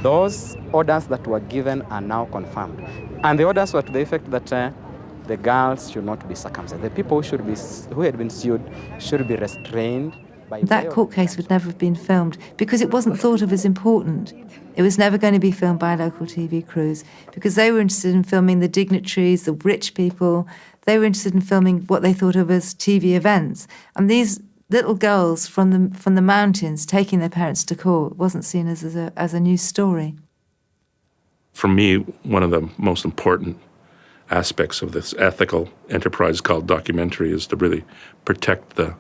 Those orders that were given are now confirmed. And the orders were to the effect that the girls should not be circumcised. The people who had been sued should be restrained. That court case would never have been filmed because it wasn't thought of as important. It was never going to be filmed by local TV crews because they were interested in filming the dignitaries, the rich people. They were interested in filming what they thought of as TV events. And these little girls from the mountains taking their parents to court wasn't seen as a news story. For me, one of the most important aspects of this ethical enterprise called documentary is to really protect the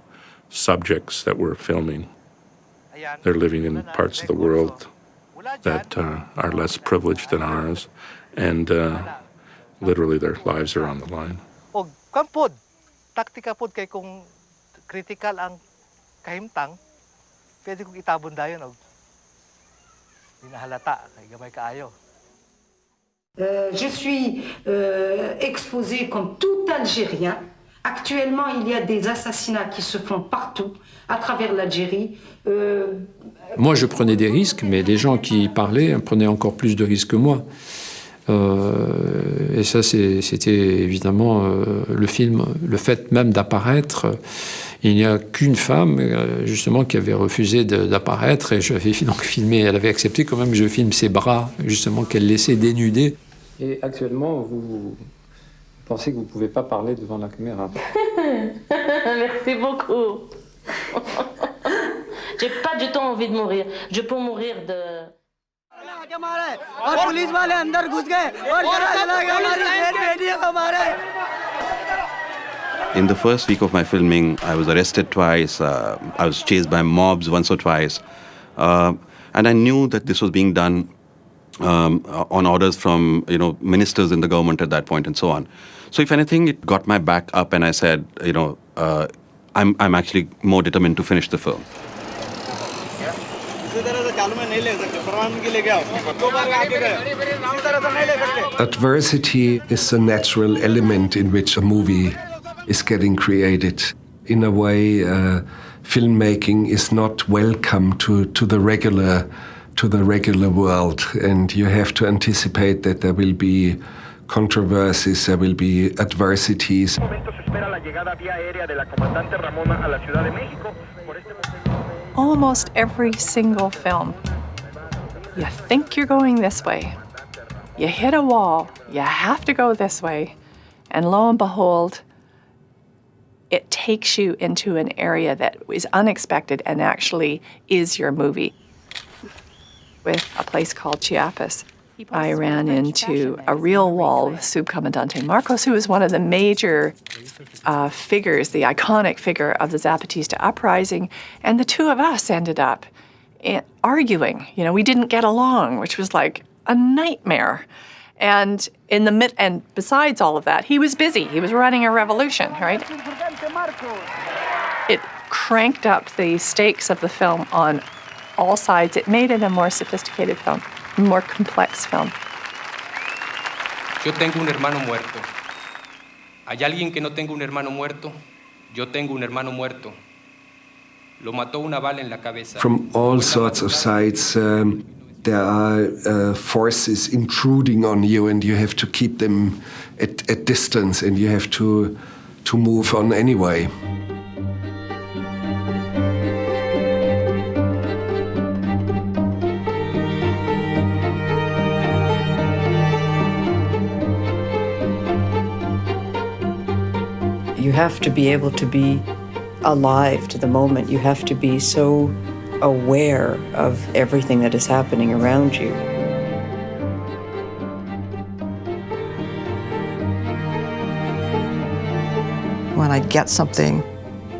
subjects that we're filming. They're living in parts of the world that are less privileged than ours, and literally their lives are on the line. O kampod, taktika pod kay kung critical ang kahimtang, pwede kong itabon dayon og dinahalata kay gamay kaayo. Je suis exposée comme tout Algérien. Actuellement, il y a des assassinats qui se font partout, à travers l'Algérie. Moi, je prenais des risques, mais les gens qui parlaient prenaient encore plus de risques que moi. Et ça, c'était évidemment le film, le fait même d'apparaître. Il n'y a qu'une femme, justement, qui avait refusé d'apparaître, et j'avais donc filmé, elle avait accepté quand même que je filme ses bras, justement, qu'elle laissait dénudés. Et actuellement, vous pensez que vous ne pouvez pas parler devant la caméra? Merci beaucoup. J'ai pas du tout envie de mourir. Je peux mourir de... In the first week of my filming, I was arrested twice. I was chased by mobs once or twice. And I knew that this was being done on orders from, you know, ministers in the government at that point and so on. So if anything, it got my back up and I said, you know, I'm actually more determined to finish the film. Adversity is a natural element in which a movie is getting created. In a way, filmmaking is not welcome to the regular world, and you have to anticipate that there will be controversies, there will be adversities. Almost every single film, you think you're going this way, you hit a wall, you have to go this way, and lo and behold, it takes you into an area that is unexpected and actually is your movie. With a place called Chiapas, I ran into a real wall with Subcomandante Marcos, who was one of the major figures, the iconic figure of the Zapatista uprising, and the two of us ended up arguing. You know, we didn't get along, which was like a nightmare. And and besides all of that, he was busy. He was running a revolution, right? It cranked up the stakes of the film on all sides. It made it a more sophisticated film, a more complex film. Yo tengo un hermano muerto. ¿Hay alguien que no tenga un hermano muerto? Yo tengo un hermano muerto. Lo mató una bala en la cabeza. From all sorts of sides, there are forces intruding on you, and you have to keep them at distance, and you have to move on anyway. You have to be able to be alive to the moment. You have to be so aware of everything that is happening around you. When I get something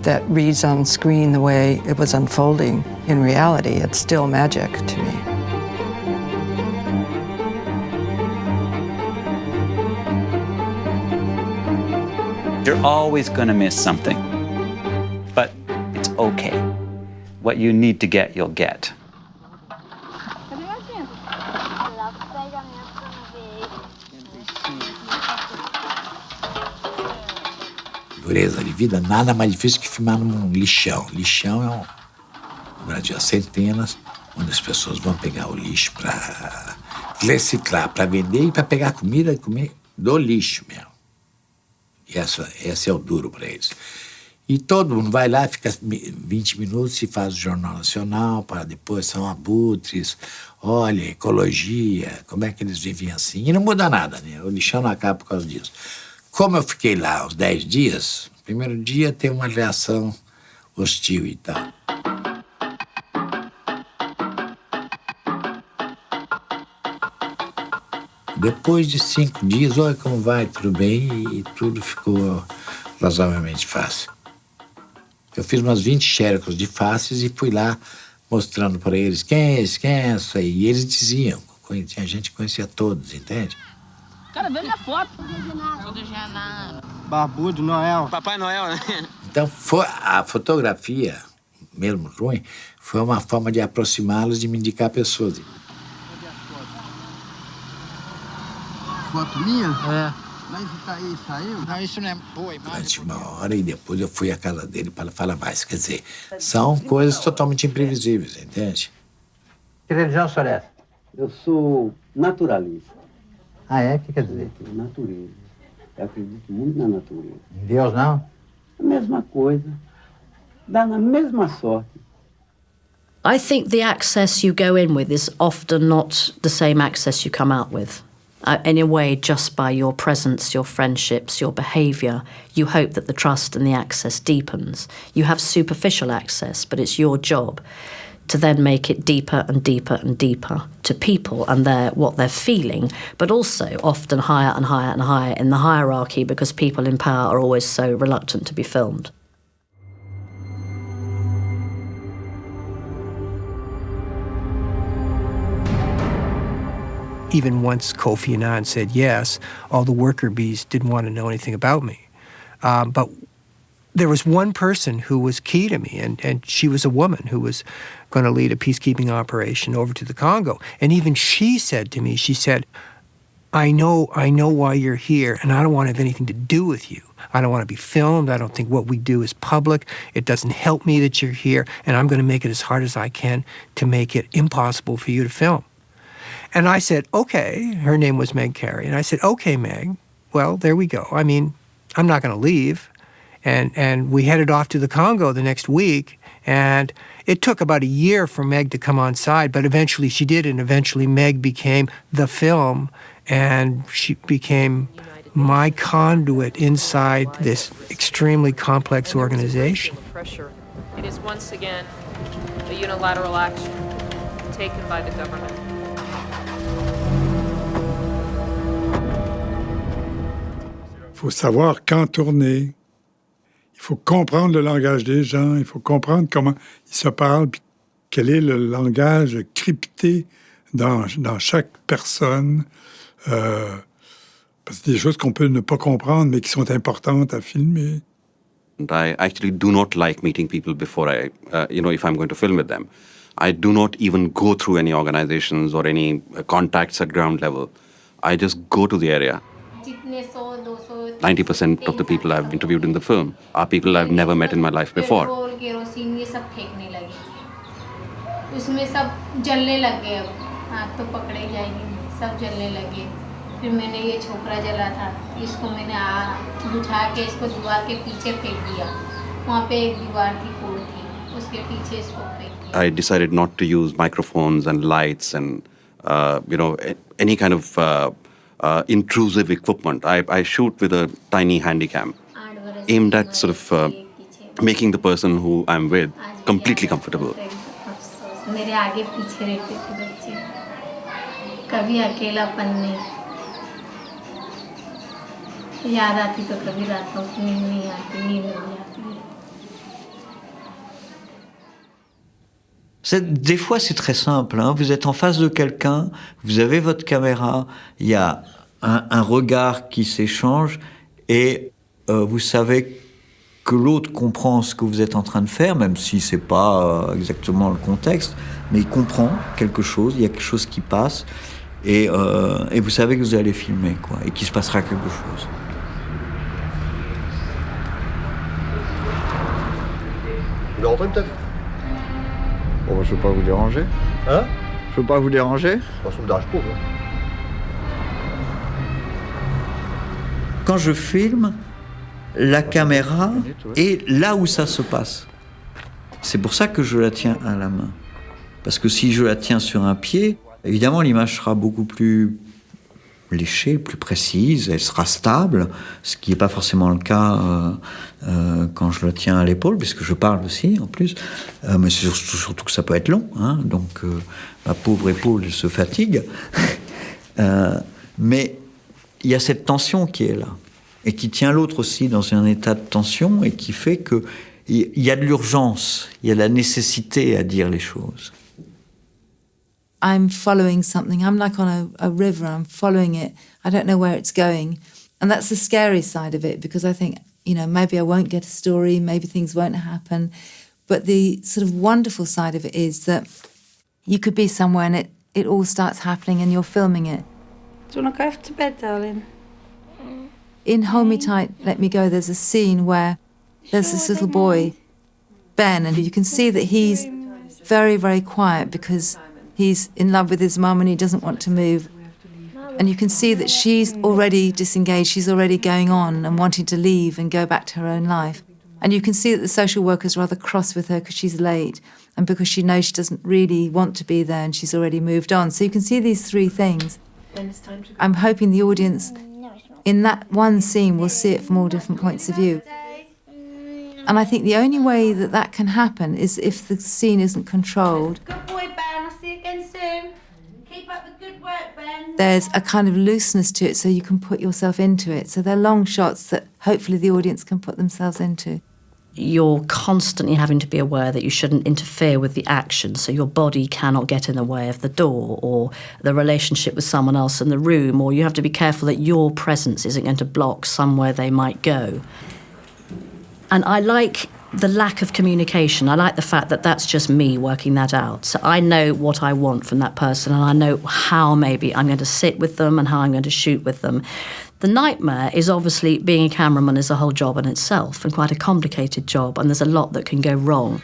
that reads on screen the way it was unfolding in reality, it's still magic to me. You're always going to miss something, but it's okay. What you need to get, you'll get. Dureza de vida, nada mais difícil que filmar num lixão. Lixão no Brasil, há centenas, onde as pessoas vão pegar o lixo para reciclar, para vender e para pegar comida e comer do lixo mesmo. E esse é o duro para eles. E todo mundo vai lá, fica 20 minutos e faz o Jornal Nacional, para depois são abutres, olha, ecologia, como é que eles vivem assim. E não muda nada, né? O lixão não acaba por causa disso. Como eu fiquei lá uns 10 dias, no primeiro dia tem uma reação hostil e tal. Depois de 5 dias, olha como vai, tudo bem, e tudo ficou razoavelmente fácil. Eu fiz umas 20 xerocos de faces e fui lá mostrando para eles quem é esse aí. E eles diziam, a gente conhecia todos, entende? Cara, vê minha foto. Barbudo, Noel. Papai Noel, né? Então, a fotografia, mesmo ruim, foi uma forma de aproximá-los, de me indicar pessoas. Foto minha? É. Mas tá aí, saiu? Não, isso não é boa imagem. Durante uma hora e depois eu fui à casa dele para falar mais. Quer dizer, são coisas totalmente imprevisíveis, entende? Que religião o senhor é? Eu sou naturalista. Ah, é? O que quer dizer? Natureza. Eu acredito muito na natureza. Em Deus, não? A mesma coisa. Dá na mesma sorte. I think the access you go in with is often not the same access you come out with. In a way, just by your presence, your friendships, your behaviour, you hope that the trust and the access deepens. You have superficial access, but it's your job to then make it deeper and deeper and deeper to people and what they're feeling, but also often higher and higher and higher in the hierarchy because people in power are always so reluctant to be filmed. Even once Kofi Annan said yes, all the worker bees didn't want to know anything about me. But there was one person who was key to me, and she was a woman who was going to lead a peacekeeping operation over to the Congo. And even she said to me, she said, I know why you're here, and I don't want to have anything to do with you. I don't want to be filmed. I don't think what we do is public. It doesn't help me that you're here, and I'm going to make it as hard as I can to make it impossible for you to film. And I said, okay. Her name was Meg Carey. And I said, okay, Meg, well, there we go. I mean, I'm not going to leave. And we headed off to the Congo the next week. And it took about a year for Meg to come on side, but eventually she did. And eventually Meg became the film. And she became my conduit inside this extremely complex organization. Pressure. It is once again a unilateral action taken by the government. Il faut savoir quand tourner. Il faut comprendre le langage des gens. Il faut comprendre comment ils se parlent, puis quel est le langage crypté dans chaque personne. Parce que des choses qu'on peut ne pas comprendre, mais qui sont importantes à filmer. I actually do not like meeting people before if I'm going to film with them. I do not even go through any organizations or any contacts at ground level. I just go to the area. 90% of the people I've interviewed in the film are people I've never met in my life before. फिर मैंने ये छोकरा जला था, इसको मैंने बुझा के इसको दीवार के पीछे फेंक दिया. वहाँ पे एक दीवार की कोर थी, उसके पीछे इसको फेंक दिया. I decided not to use microphones and lights and any kind of intrusive equipment. I shoot with a tiny handycam, aimed at sort of making the person who I'm with completely comfortable. मेरे आगे पीछे रहते थे बच्चे, कभी अकेलापन नहीं. याद आती तो कभी रातों को नींद नहीं आती. Des fois, c'est très simple. Hein. Vous êtes en face de quelqu'un, vous avez votre caméra, il y a un regard qui s'échange et vous savez que l'autre comprend ce que vous êtes en train de faire, même si c'est pas exactement le contexte, mais il comprend quelque chose, il y a quelque chose qui passe et vous savez que vous allez filmer, quoi, et qu'il se passera quelque chose. Vous rentrez peut-être? Bon, je ne veux pas vous déranger. Hein? Je ne veux pas vous déranger. Bon, ça me dérange pas. Hein. Quand je filme, la caméra est là où ça se passe. C'est pour ça que je la tiens à la main. Parce que si je la tiens sur un pied, évidemment l'image sera beaucoup plus léchée, plus précise, elle sera stable, ce qui n'est pas forcément le cas quand je la tiens à l'épaule, puisque je parle aussi en plus, mais c'est surtout que ça peut être long, hein, donc ma pauvre épaule se fatigue. Mais il y a cette tension qui est là, et qui tient l'autre aussi dans un état de tension, et qui fait qu'il y a de l'urgence, il y a de la nécessité à dire les choses. I'm following something. I'm like on a river. I'm following it. I don't know where it's going. And that's the scary side of it, because I think, maybe I won't get a story, maybe things won't happen. But the sort of wonderful side of it is that you could be somewhere and it all starts happening and you're filming it. Do you want to go to bed, darling? In Hold Me Tight, Let Me Go, there's a scene where there's this little boy, Ben, and you can see that he's very, very quiet because he's in love with his mum and he doesn't want to move. And you can see that she's already disengaged, she's already going on and wanting to leave and go back to her own life. And you can see that the social worker's rather cross with her because she's late and because she knows she doesn't really want to be there and she's already moved on. So you can see these three things. I'm hoping the audience in that one scene will see it from all different points of view. And I think the only way that that can happen is if the scene isn't controlled. Good boy, Ben. I'll see you again soon. Keep up the good work, Ben. There's a kind of looseness to it so you can put yourself into it. So they're long shots that hopefully the audience can put themselves into. You're constantly having to be aware that you shouldn't interfere with the action, so your body cannot get in the way of the door or the relationship with someone else in the room, or you have to be careful that your presence isn't going to block somewhere they might go. And I like the lack of communication. I like the fact that that's just me working that out. So I know what I want from that person, and I know how maybe I'm going to sit with them and how I'm going to shoot with them. The nightmare is obviously being a cameraman is a whole job in itself, and quite a complicated job, and there's a lot that can go wrong.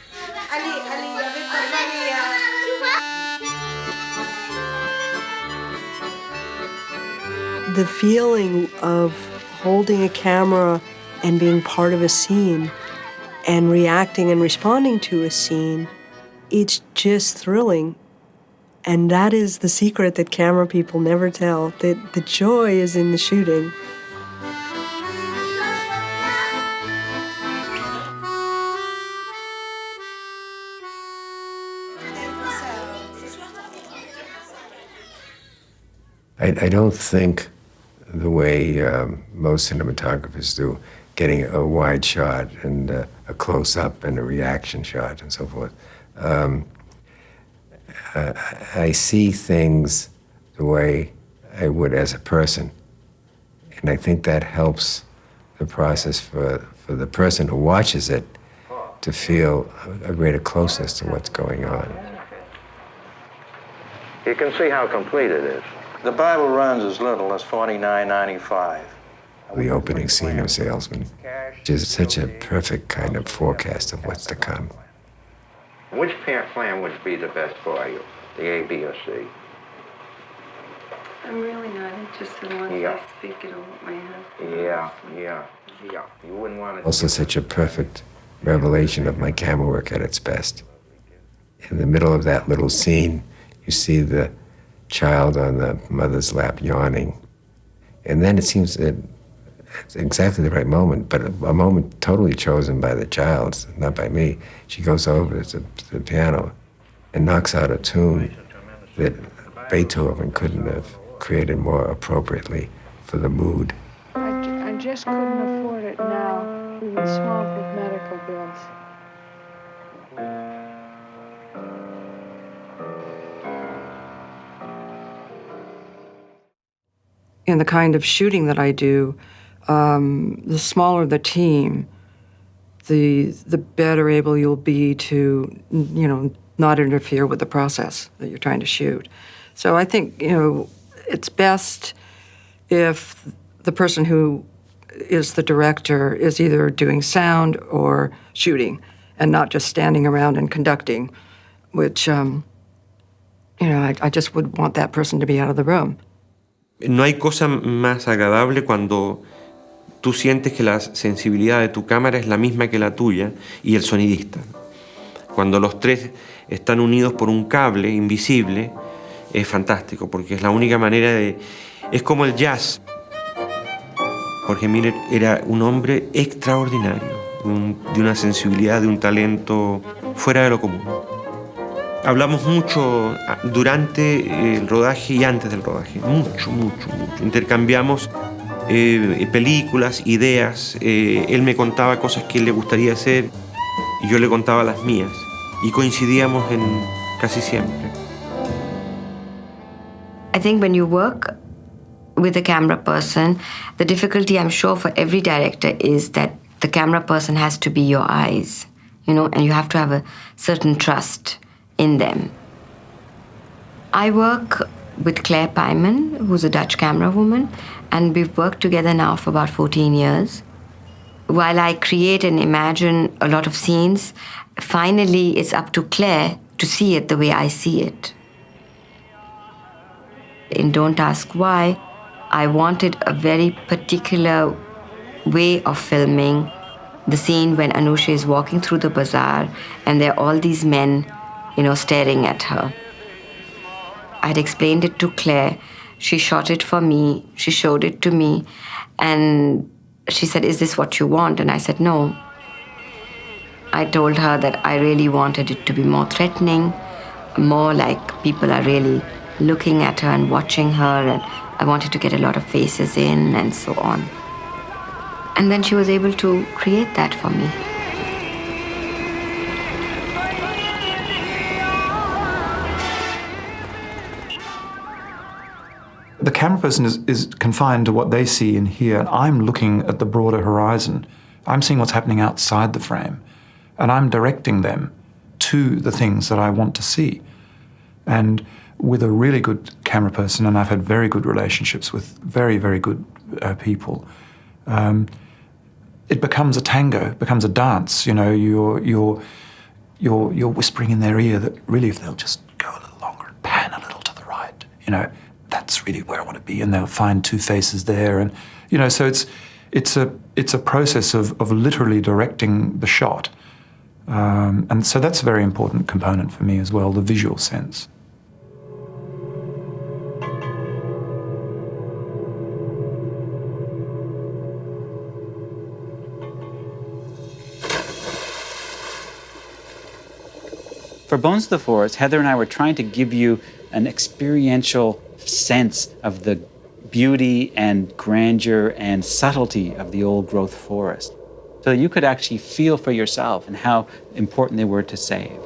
The feeling of holding a camera and being part of a scene and reacting and responding to a scene, it's just thrilling. And that is the secret that camera people never tell, that the joy is in the shooting. I don't think the way most cinematographers do, getting a wide shot and a close-up and a reaction shot and so forth. I see things the way I would as a person. And I think that helps the process for the person who watches it to feel a greater closeness to what's going on. You can see how complete it is. The Bible runs as little as $49.95. The opening scene of Salesman, which is such a perfect kind of forecast of what's to come. Which plan would be the best for you, the A, B, or C? I'm really not interested in what I speak it over my head. Yeah. You wouldn't want to... Also such a perfect revelation of my camera work at its best. In the middle of that little scene, you see the child on the mother's lap yawning. And then it seems that it's exactly the right moment, but a moment totally chosen by the child, not by me. She goes over to the piano and knocks out a tune that Beethoven couldn't have created more appropriately for the mood. I just couldn't afford it now. We would swamp with medical bills. In the kind of shooting that I do, the smaller the team, the better able you'll be to, not interfere with the process that you're trying to shoot. So I think, it's best if the person who is the director is either doing sound or shooting and not just standing around and conducting, which, I just would want that person to be out of the room. No hay cosa más agradable cuando tú sientes que la sensibilidad de tu cámara es la misma que la tuya y el sonidista. Cuando los tres están unidos por un cable invisible, es fantástico, porque es la única manera de... Es como el jazz. Jorge Miller era un hombre extraordinario, de una sensibilidad, de un talento fuera de lo común. Hablamos mucho durante el rodaje y antes del rodaje, mucho. Intercambiamos películas, ideas, él me contaba cosas que le gustaría hacer y yo le contaba las mías y coincidíamos en casi siempre. I think when you work with a camera person, the difficulty I'm sure for every director is that the camera person has to be your eyes, and you have to have a certain trust in them. I work with Claire Pyman, who's a Dutch camera woman, and we've worked together now for about 14 years. While I create and imagine a lot of scenes, finally it's up to Claire to see it the way I see it. In Don't Ask Why, I wanted a very particular way of filming the scene when Anusha is walking through the bazaar and there are all these men staring at her. I'd explained it to Claire. She shot it for me. She showed it to me. And she said, "Is this what you want?" And I said, "No." I told her that I really wanted it to be more threatening, more like people are really looking at her and watching her. And I wanted to get a lot of faces in and so on. And then she was able to create that for me. The camera person is confined to what they see and hear, and I'm looking at the broader horizon. I'm seeing what's happening outside the frame, and I'm directing them to the things that I want to see. And with a really good camera person, and I've had very good relationships with very, very good people, it becomes a tango, it becomes a dance. You're whispering in their ear that really if they'll just go a little longer and pan a little to the right, that's really where I want to be, and they'll find two faces there, and so it's a process of literally directing the shot, and so that's a very important component for me as well, the visual sense. For Bones of the Forest, Heather and I were trying to give you an experiential sense of the beauty and grandeur and subtlety of the old growth forest, so that you could actually feel for yourself and how important they were to save.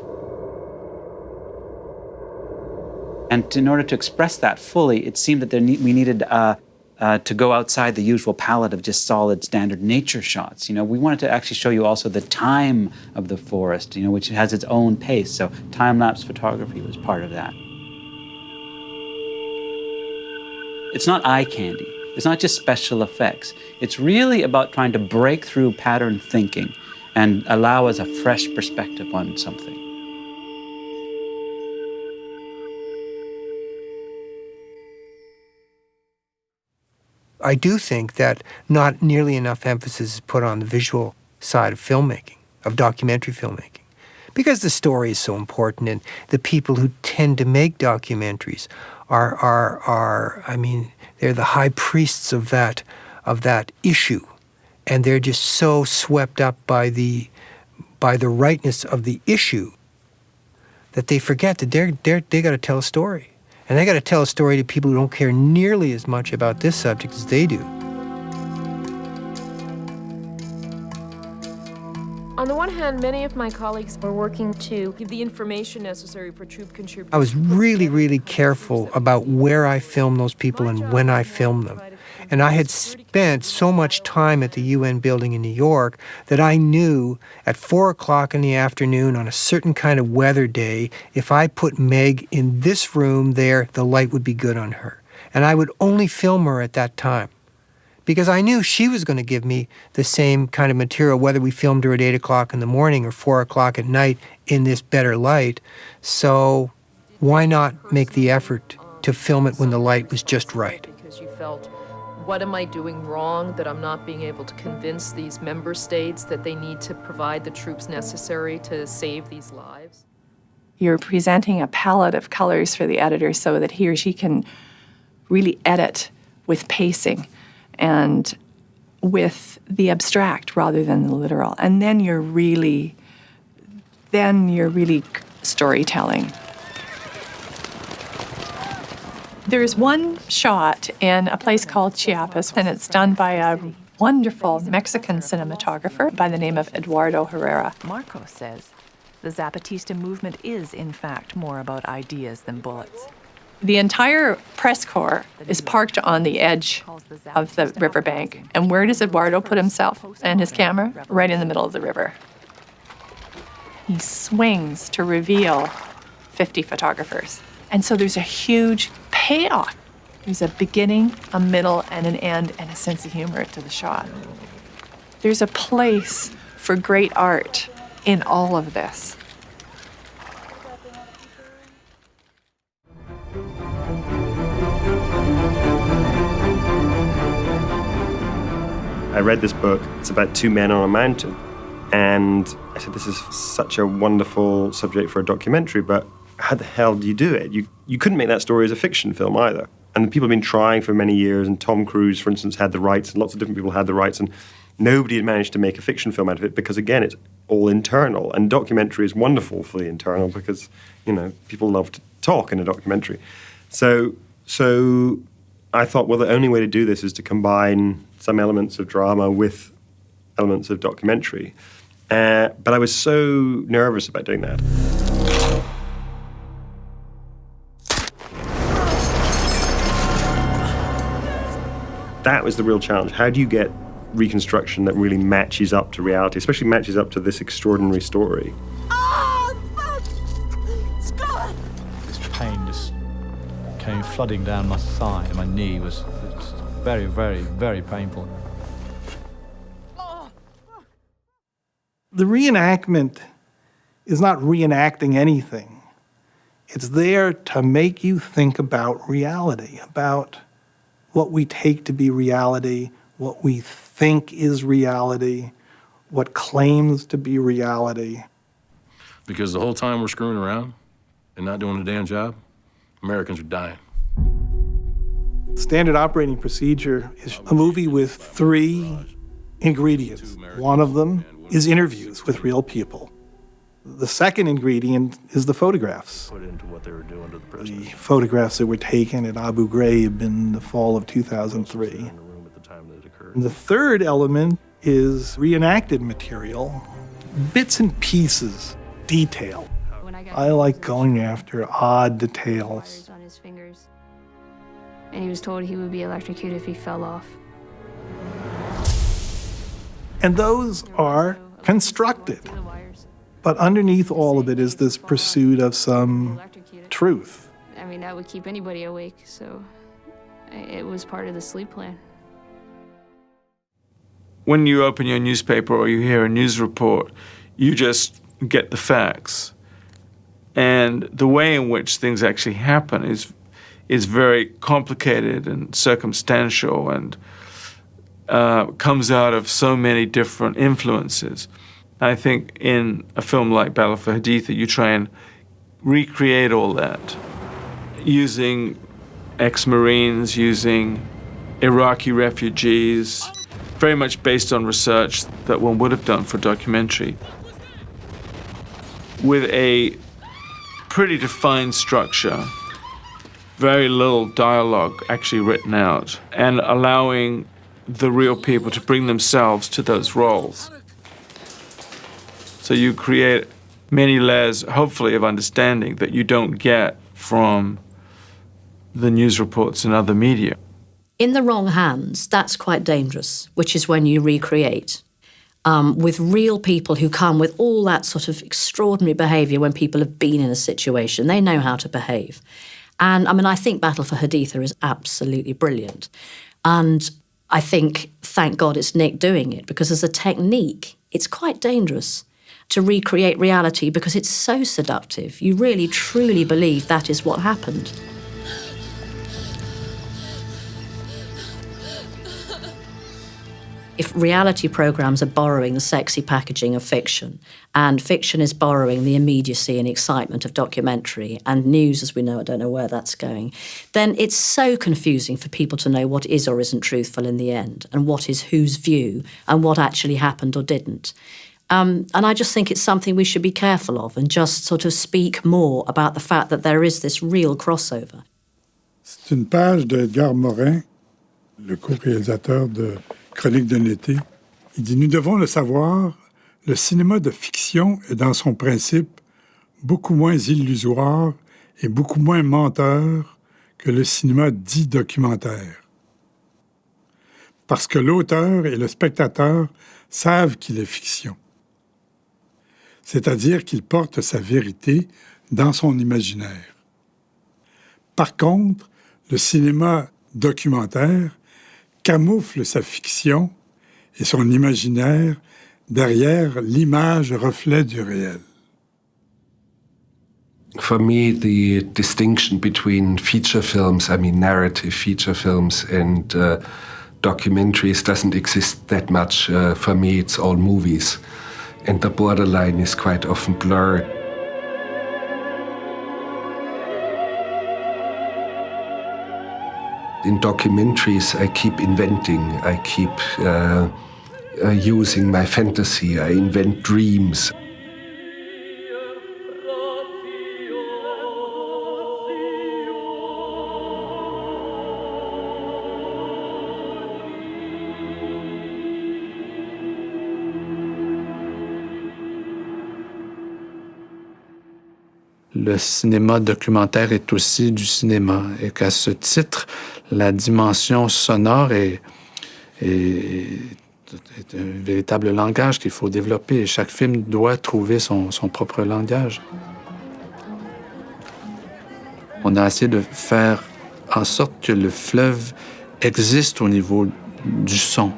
And in order to express that fully, it seemed that we needed to go outside the usual palette of just solid standard nature shots. We wanted to actually show you also the time of the forest, which has its own pace. So time-lapse photography was part of that. It's not eye candy. It's not just special effects. It's really about trying to break through pattern thinking and allow us a fresh perspective on something. I do think that not nearly enough emphasis is put on the visual side of filmmaking, of documentary filmmaking, because the story is so important, and the people who tend to make documentaries they're the high priests of that issue, and they're just so swept up by the rightness of the issue that they forget that they got to tell a story. And they got to tell a story to people who don't care nearly as much about this subject as they do. On the one hand, many of my colleagues were working to give the information necessary for troop contributors. I was really, really careful about where I filmed those people and when I filmed them. And I had spent so much time at the UN building in New York that I knew at 4 o'clock in the afternoon on a certain kind of weather day, if I put Meg in this room there, the light would be good on her. And I would only film her at that time, because I knew she was going to give me the same kind of material, whether we filmed her at 8 o'clock in the morning or 4 o'clock at night in this better light. So why not make the effort to film it when the light was just right? Because you felt, what am I doing wrong that I'm not being able to convince these member states that they need to provide the troops necessary to save these lives? You're presenting a palette of colors for the editor so that he or she can really edit with pacing and with the abstract rather than the literal. And then you're really storytelling. There's one shot in a place called Chiapas, and it's done by a wonderful Mexican cinematographer by the name of Eduardo Herrera. Marcos says the Zapatista movement is, in fact, more about ideas than bullets. The entire press corps is parked on the edge of the riverbank. And where does Eduardo put himself and his camera? Right in the middle of the river. He swings to reveal 50 photographers. And so there's a huge payoff. There's a beginning, a middle, and an end, and a sense of humor to the shot. There's a place for great art in all of this. I read this book. It's about two men on a mountain. And I said, this is such a wonderful subject for a documentary, but how the hell do you do it? You couldn't make that story as a fiction film either. And people have been trying for many years, and Tom Cruise, for instance, had the rights, and lots of different people had the rights, and nobody had managed to make a fiction film out of it because, again, it's all internal. And documentary is wonderfully internal because, people love to talk in a documentary. So I thought, well, the only way to do this is to combine some elements of drama with elements of documentary. But I was so nervous about doing that. That was the real challenge. How do you get reconstruction that really matches up to reality, especially matches up to this extraordinary story? This pain just came flooding down my thigh, and my knee was very, very, very painful. The reenactment is not reenacting anything. It's there to make you think about reality, about what we take to be reality, what we think is reality, what claims to be reality. Because the whole time we're screwing around and not doing a damn job, Americans are dying. Standard operating procedure is a movie with 3 ingredients. One of them is interviews with real people. The second ingredient is the photographs. Put into what they were doing to the prisoners. The photographs that were taken at Abu Ghraib in the fall of 2003. And the third element is reenacted material, bits and pieces, detail. I like going after odd details, and he was told he would be electrocuted if he fell off. And those are constructed. But underneath all of it is this pursuit of some truth. I mean, that would keep anybody awake, so it was part of the sleep plan. When you open your newspaper or you hear a news report, you just get the facts. And the way in which things actually happen is very complicated and circumstantial and comes out of so many different influences. I think in a film like Battle for Haditha, you try and recreate all that using ex-Marines, using Iraqi refugees, very much based on research that one would have done for a documentary, with a pretty defined structure, very little dialogue actually written out, and allowing the real people to bring themselves to those roles. So you create many layers, hopefully, of understanding that you don't get from the news reports and other media. In the wrong hands, that's quite dangerous, which is when you recreate. With real people who come with all that sort of extraordinary behaviour when people have been in a situation. They know how to behave. And, I mean, I think Battle for Haditha is absolutely brilliant. And I think, thank God, it's Nick doing it, because as a technique, it's quite dangerous to recreate reality because it's so seductive. You really, truly believe that is what happened. If reality programs are borrowing the sexy packaging of fiction, and fiction is borrowing the immediacy and excitement of documentary, and news, as we know, I don't know where that's going, then it's so confusing for people to know what is or isn't truthful in the end, and what is whose view, and what actually happened or didn't. And I just think it's something we should be careful of, and just sort of speak more about the fact that there is this real crossover. C'est une page de Edgar Morin, le co-réalisateur de Chronique d'un été. Il dit « Nous devons le savoir, le cinéma de fiction est dans son principe beaucoup moins illusoire et beaucoup moins menteur que le cinéma dit documentaire. Parce que l'auteur et le spectateur savent qu'il est fiction. C'est-à-dire qu'il porte sa vérité dans son imaginaire. Par contre, le cinéma documentaire camoufle sa fiction et son imaginaire derrière l'image reflet du réel. For me, the distinction between feature films, I mean narrative feature films, and documentaries doesn't exist that much. For me, it's all movies. And the borderline is quite often blurred. In documentaries, I keep inventing, I keep using my fantasy, I invent dreams. Le cinéma documentaire est aussi du cinéma et qu'à ce titre, la dimension sonore est un véritable langage qu'il faut développer et chaque film doit trouver son propre langage. On a essayé de faire en sorte que le fleuve existe au niveau du son.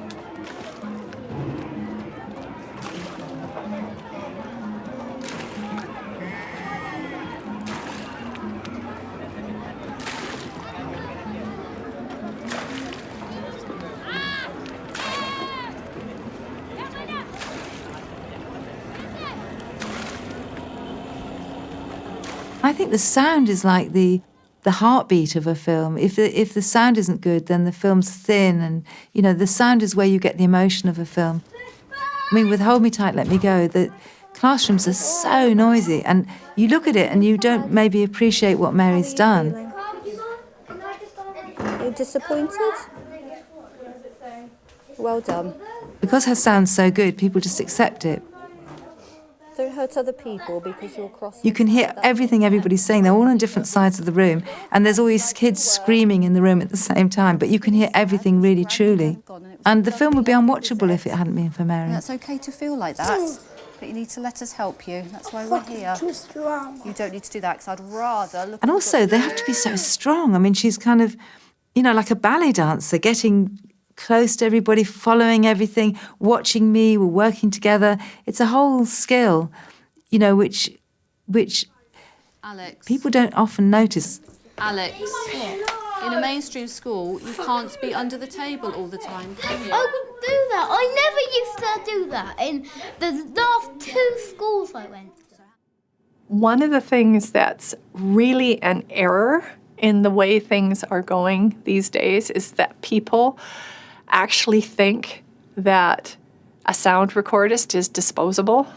I think the sound is like the heartbeat of a film. If the sound isn't good, then the film's thin, and you know the sound is where you get the emotion of a film. I mean, with Hold Me Tight, Let Me Go, the classrooms are so noisy, and you look at it and you don't maybe appreciate what Mary's done. You're disappointed? Well done. Because her sound's so good, people just accept it. Don't hurt other people because you're crossing. You can hear everything everybody's saying. They're all on different sides of the room, and there's always kids screaming in the room at the same time, but you can hear everything really truly. And the film would be unwatchable if it hadn't been for Mary. That's okay to feel like that, but you need to let us help you. That's why we're here. Too strong. You don't need to do that, because I'd rather look. And also, they have to be so strong. I mean, she's kind of, you know, like a ballet dancer, getting close to everybody, following everything, watching me, we're working together. It's a whole skill, you know, which Alex. people don't often notice. Alex, in a mainstream school, you can't be under the table all the time, can you? I wouldn't do that. I never used to do that in the last 2 schools I went to. One of the things that's really an error in the way things are going these days is that people actually think that a sound recordist is disposable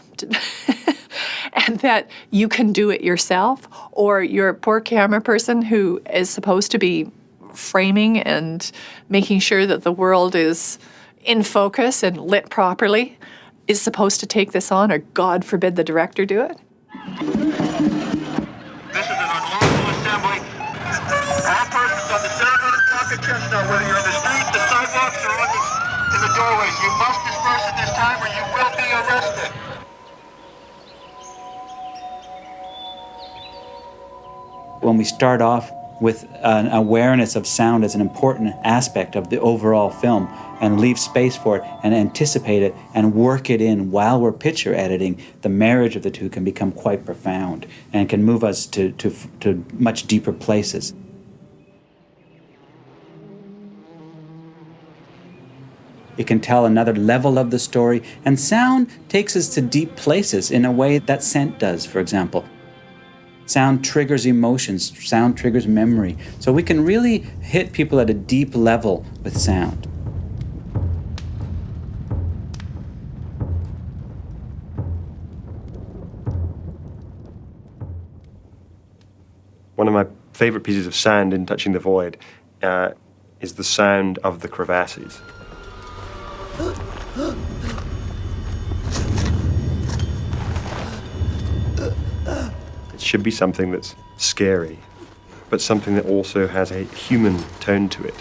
and that you can do it yourself, or your poor camera person who is supposed to be framing and making sure that the world is in focus and lit properly is supposed to take this on, or God forbid the director do it. This is an unlawful assembly. All persons on the Saratoga Pocket Chestnut, whether you're in the streets, the sidewalks, or in the doorways, you must disperse at this time or you will be arrested. When we start off with an awareness of sound as an important aspect of the overall film and leave space for it and anticipate it and work it in while we're picture editing, the marriage of the two can become quite profound and can move us to much deeper places. It can tell another level of the story, and sound takes us to deep places in a way that scent does, for example. Sound triggers emotions, sound triggers memory. So we can really hit people at a deep level with sound. One of my favorite pieces of sound in Touching the Void is the sound of the crevasses. It should be something that's scary, but something that also has a human tone to it.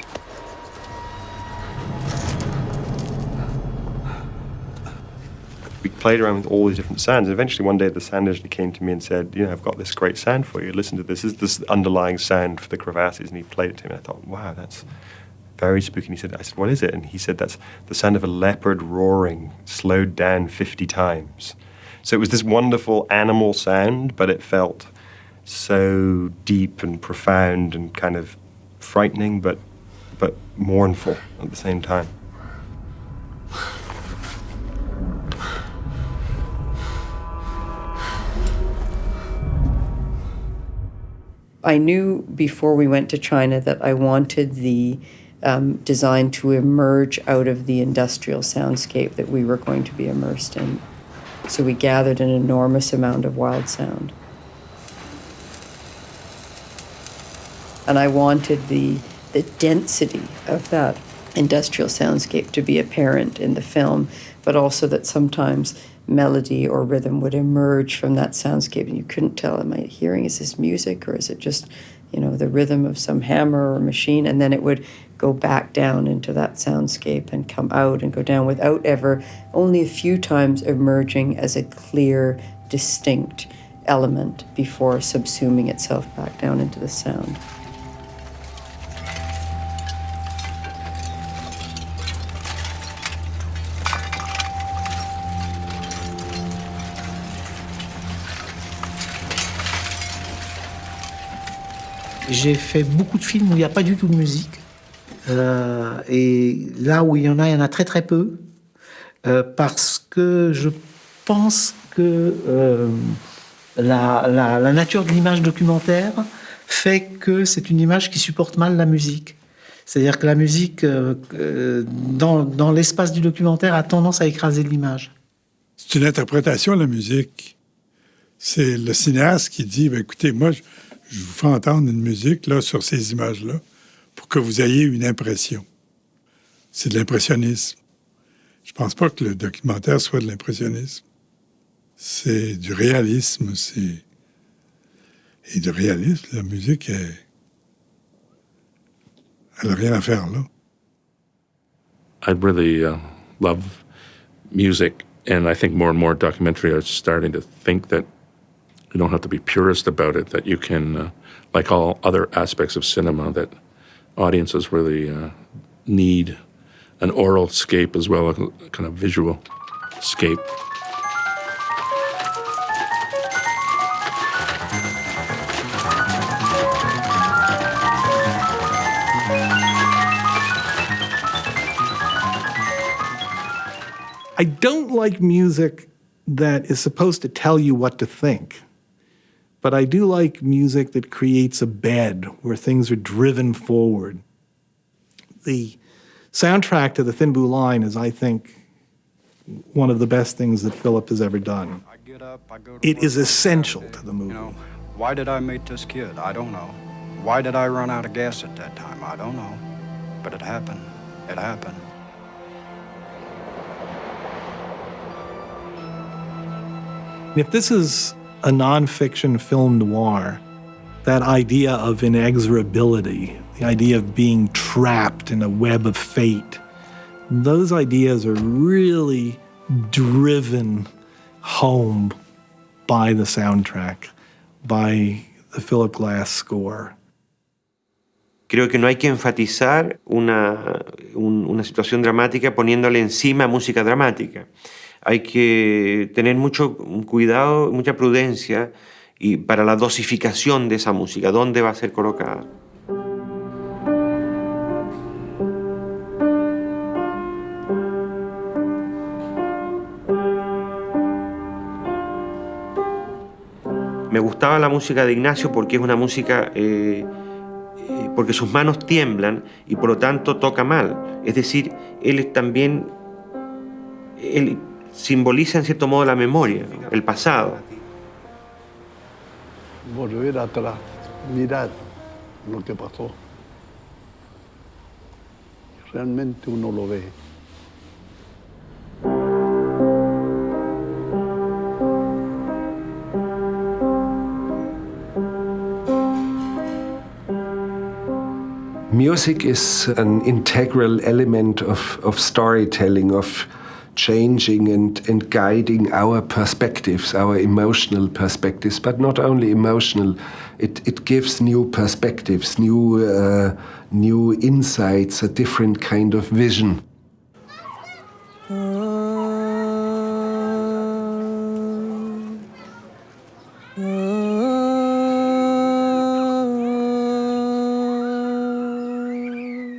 We played around with all these different sounds, and eventually one day the sound engineer came to me and said, you know, I've got this great sound for you, listen to this. This is this underlying sound for the crevasses, and he played it to me, and I thought, wow, that's very spooky. And I said, what is it? And he said, that's the sound of a leopard roaring, slowed down 50 times. So it was this wonderful animal sound, but it felt so deep and profound and kind of frightening, but mournful at the same time. I knew before we went to China that I wanted the design to emerge out of the industrial soundscape that we were going to be immersed in. So we gathered an enormous amount of wild sound. And I wanted the density of that industrial soundscape to be apparent in the film, but also that sometimes melody or rhythm would emerge from that soundscape, and you couldn't tell, am I hearing, is this music or is it just, you know, the rhythm of some hammer or machine? And then it would go back down into that soundscape and come out and go down without ever, only a few times emerging as a clear, distinct element before subsuming itself back down into the sound. J'ai fait beaucoup de films où il n'y a pas du tout de musique. Et là où il y en a très très peu. Parce que je pense que la nature de l'image documentaire fait que c'est une image qui supporte mal la musique. C'est-à-dire que la musique, dans l'espace du documentaire, a tendance à écraser l'image. C'est une interprétation de la musique. C'est le cinéaste qui dit, ben, écoutez, moi, je vous fais entendre une musique là, sur ces images-là pour que vous ayez une impression. C'est de l'impressionnisme. Je pense pas que le documentaire soit de l'impressionnisme. c'est du réalisme, et du réalisme, la musique, elle n'a rien à faire là. I really love music, and I think more and more documentary are starting to think that you don't have to be purist about it, that you can, like all other aspects of cinema, that audiences really need an oral scape as well as a kind of visual scape. I don't like music that is supposed to tell you what to think, but I do like music that creates a bed where things are driven forward. The soundtrack to The Thin Blue Line is, I think, one of the best things that Philip has ever done. It is essential to the movie. You know, why did I meet this kid? I don't know. Why did I run out of gas at that time? I don't know. But it happened. It happened. If this is a nonfiction film noir, that idea of inexorability, the idea of being trapped in a web of fate, those ideas are really driven home by the soundtrack, by the Philip Glass score. Creo que no hay que enfatizar una situación dramática poniéndole encima música dramática. Hay que tener mucho cuidado, mucha prudencia y para la dosificación de esa música, dónde va a ser colocada. Me gustaba la música de Ignacio porque es una música, porque sus manos tiemblan y por lo tanto toca mal. Es decir, él también, él simboliza en cierto modo la memoria, ¿no? El pasado. Volver atrás, mirar lo que pasó. Realmente uno lo ve. Music is an integral element of storytelling, of changing and guiding our perspectives, our emotional perspectives, but not only emotional. It gives new perspectives, new insights, a different kind of vision.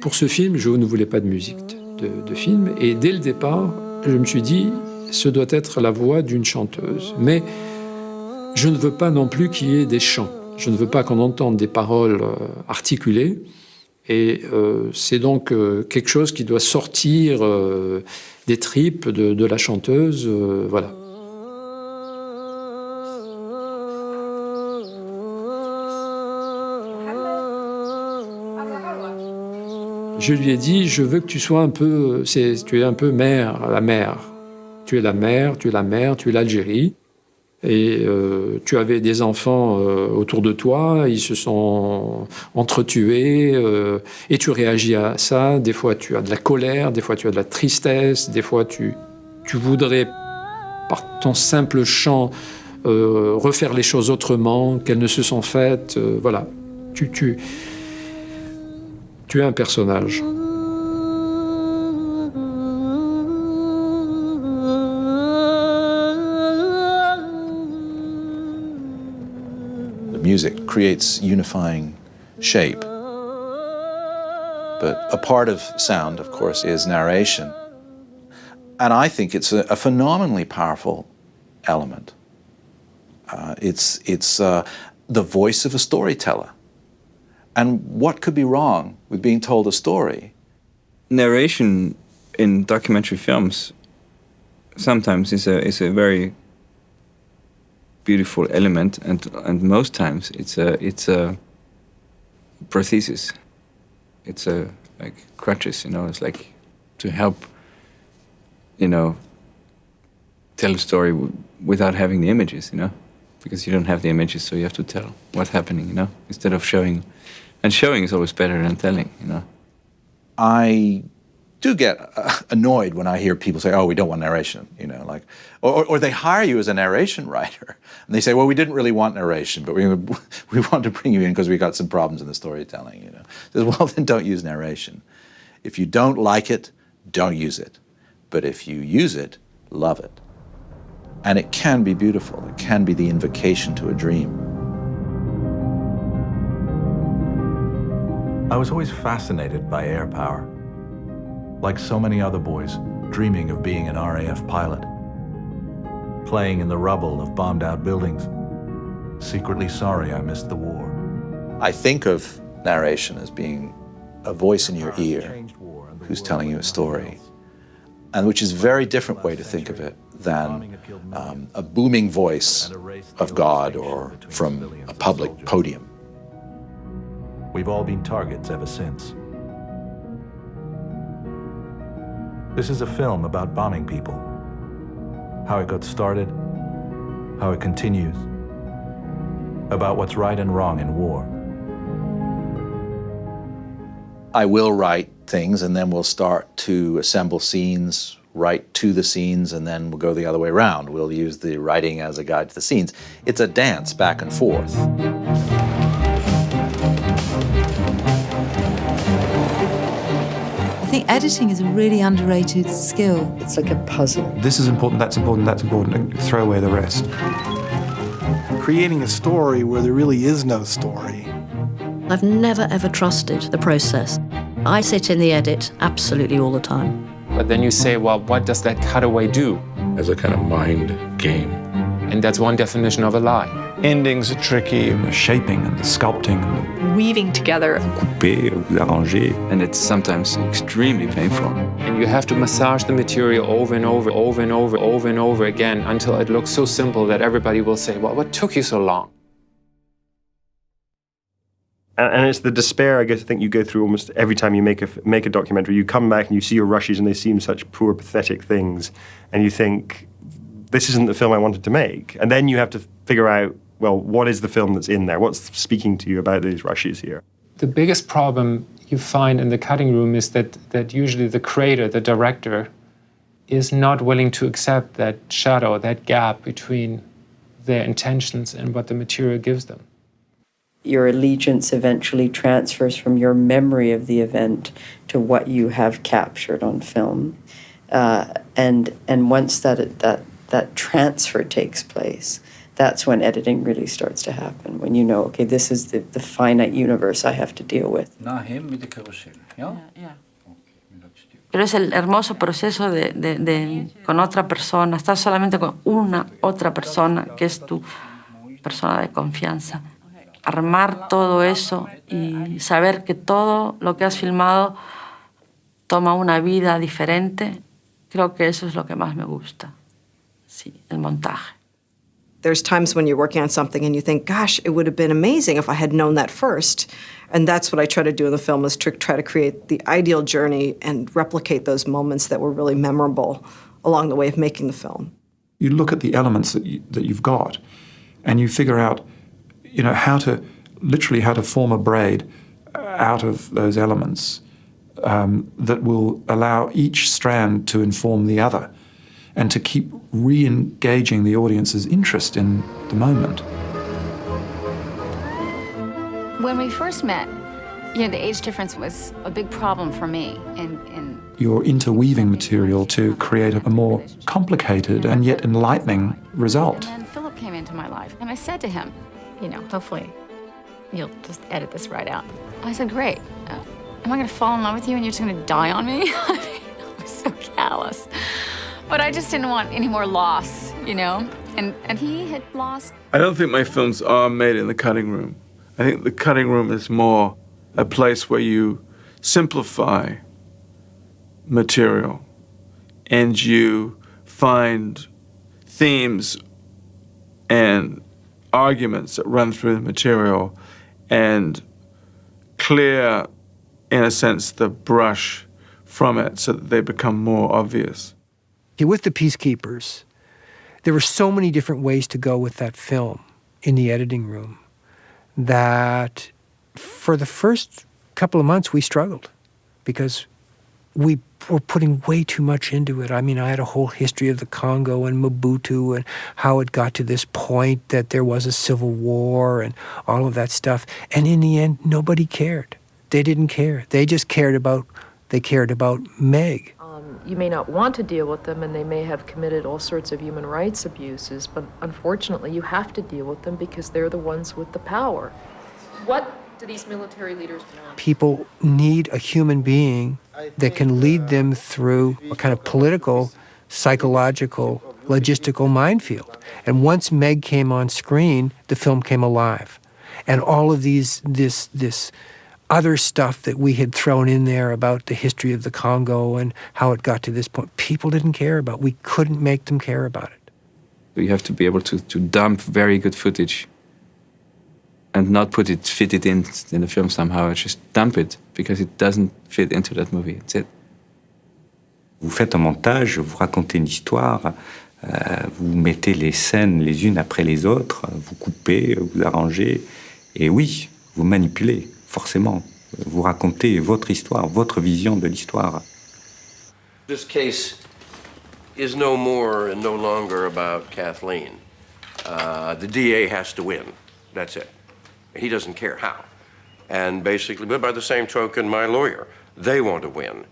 Pour ce film, je ne voulais pas de musique de film, et dès le départ, je me suis dit, ce doit être la voix d'une chanteuse. Mais je ne veux pas non plus qu'il y ait des chants. Je ne veux pas qu'on entende des paroles articulées. Et c'est donc quelque chose qui doit sortir des tripes de la chanteuse. Voilà. Je lui ai dit, je veux que tu sois un peu, tu es un peu la mère. Tu es la mère, tu es la mère, tu es l'Algérie. Et tu avais des enfants autour de toi, ils se sont entretués, et tu réagis à ça. Des fois, tu as de la colère, des fois, tu as de la tristesse, des fois, tu voudrais, par ton simple chant, refaire les choses autrement, qu'elles ne se sont faites. Voilà. Tu es un personnage. The music creates unifying shape. But a part of sound, of course, is narration. And I think it's a phenomenally powerful element. It's the voice of a storyteller. And what could be wrong with being told a story? Narration in documentary films sometimes is a very beautiful element, and most times it's a prosthesis. It's like crutches, you know. It's like to help, you know, tell a story without having the images, because you don't have the images, so you have to tell what's happening, instead of showing. And showing is always better than telling, I do get annoyed when I hear people say, oh, we don't want narration, or they hire you as a narration writer. And they say, well, we didn't really want narration, but we want to bring you in because we got some problems in the storytelling, Says, well, then don't use narration. If you don't like it, don't use it. But if you use it, love it. And it can be beautiful. It can be the invocation to a dream. I was always fascinated by air power. Like so many other boys, dreaming of being an RAF pilot. Playing in the rubble of bombed-out buildings. Secretly sorry I missed the war. I think of narration as being a voice in your ear who's telling you a story, and which is a very different way to think of it than a booming voice of God or from a public podium. We've all been targets ever since. This is a film about bombing people. How it got started, how it continues, about what's right and wrong in war. I will write things, and then we'll start to assemble scenes, write to the scenes, and then we'll go the other way around. We'll use the writing as a guide to the scenes. It's a dance back and forth. I think editing is a really underrated skill. It's like a puzzle. This is important, that's important, that's important, and throw away the rest. Creating a story where there really is no story. I've never ever trusted the process. I sit in the edit absolutely all the time. But then you say, well, what does that cutaway do? As a kind of mind game. And that's one definition of a lie. Endings are tricky, and the shaping and the sculpting. Weaving together. And it's sometimes extremely painful. And you have to massage the material over and over, over and over, over and over again until it looks so simple that everybody will say, well, what took you so long? And it's the despair, I guess, I think you go through almost every time you make a documentary. You come back and you see your rushes and they seem such poor, pathetic things. And you think, this isn't the film I wanted to make. And then you have to figure out, well, what is the film that's in there? What's speaking to you about these rushes here? The biggest problem you find in the cutting room is that usually the creator, the director, is not willing to accept that shadow, that gap between their intentions and what the material gives them. Your allegiance eventually transfers from your memory of the event to what you have captured on film. And once that transfer takes place, that's when editing really starts to happen, when you know, okay, this is the finite universe I have to deal with. Pero es el hermoso proceso de con otra persona, estar solamente con una otra persona, que es tu persona de confianza. Armar todo eso y saber que todo lo que has filmado toma una vida diferente, creo que eso es lo que más me gusta. Sí, el montaje. There's times when you're working on something and you think, gosh, it would have been amazing if I had known that first. And that's what I try to do in the film, is to try to create the ideal journey and replicate those moments that were really memorable along the way of making the film. You look at the elements that you've got and you figure out, how to form a braid out of those elements that will allow each strand to inform the other and to keep re-engaging the audience's interest in the moment. When we first met, the age difference was a big problem for me. You're interweaving material to create a more complicated and yet enlightening result. And then Philip came into my life, and I said to him, hopefully you'll just edit this right out. I said, great. Am I going to fall in love with you and you're just going to die on me? I mean, I was so callous. But I just didn't want any more loss, And he had lost. I don't think my films are made in the cutting room. I think the cutting room is more a place where you simplify material and you find themes and arguments that run through the material and clear, in a sense, the brush from it so that they become more obvious. With the peacekeepers, there were so many different ways to go with that film in the editing room that for the first couple of months we struggled because we were putting way too much into it. I mean, I had a whole history of the Congo and Mobutu and how it got to this point that there was a civil war and all of that stuff. And in the end, nobody cared. They didn't care. They just cared about Meg. You may not want to deal with them, and they may have committed all sorts of human rights abuses, but unfortunately you have to deal with them because they're the ones with the power. What do these military leaders want? People need a human being that can lead them through a kind of political, psychological, logistical minefield. And once Meg came on screen, the film came alive. And all of this other stuff that we had thrown in there about the history of the Congo and how it got to this point, people didn't care about. We couldn't make them care about it. You have to be able to dump very good footage and not fit it in the film somehow. Just dump it because it doesn't fit into that movie. That's it. Vous faites un montage, vous racontez une histoire, vous mettez les scènes les unes après les autres, vous coupez, vous arrangez, et oui, vous manipulez. Forcément, vous racontez votre histoire, votre vision de l'histoire. This case is no more and no longer about Kathleen. The DA has to win. That's it. He doesn't care how. And basically, but by the same token, my lawyer, they want to win.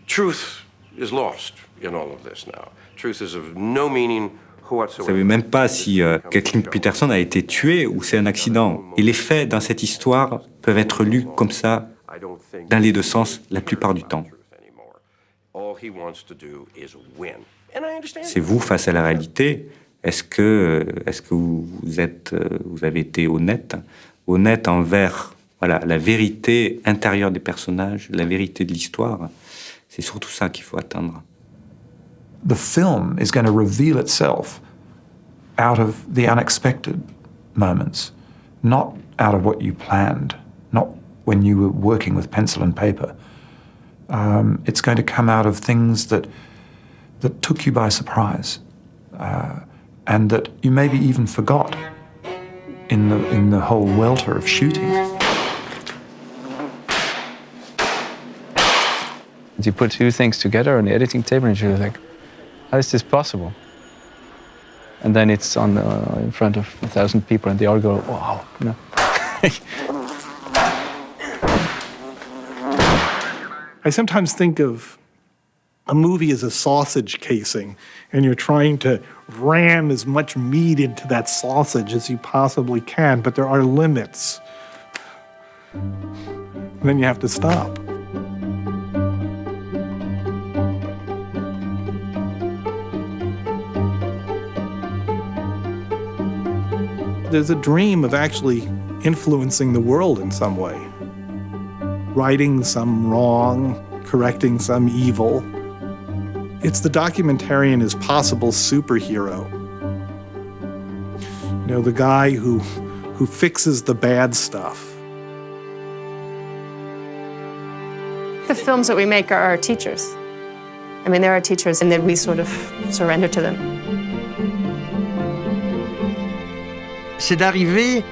Truth is lost in all of this now. Truth is of no meaning. Vous ne savez même pas si Kathleen Peterson a été tuée ou c'est un accident. Et les faits dans cette histoire peuvent être lus comme ça, dans les deux sens, la plupart du temps. C'est vous face à la réalité. Est-ce que vous avez été honnête envers la vérité intérieure des personnages, la vérité de l'histoire? C'est surtout ça qu'il faut atteindre. The film is going to reveal itself out of the unexpected moments, not out of what you planned, not when you were working with pencil and paper. It's going to come out of things that took you by surprise, and that you maybe even forgot in the whole welter of shooting. You put two things together on the editing table and you're like, how is this possible? And then it's on in front of 1,000 people and they all go, wow. You know? I sometimes think of a movie as a sausage casing, and you're trying to ram as much meat into that sausage as you possibly can, but there are limits. And then you have to stop. There's a dream of actually influencing the world in some way. Righting some wrong, correcting some evil. It's the documentarian as possible superhero. You know, the guy who fixes the bad stuff. The films that we make are our teachers. I mean, they're our teachers, and then we sort of surrender to them. C'est d'arriver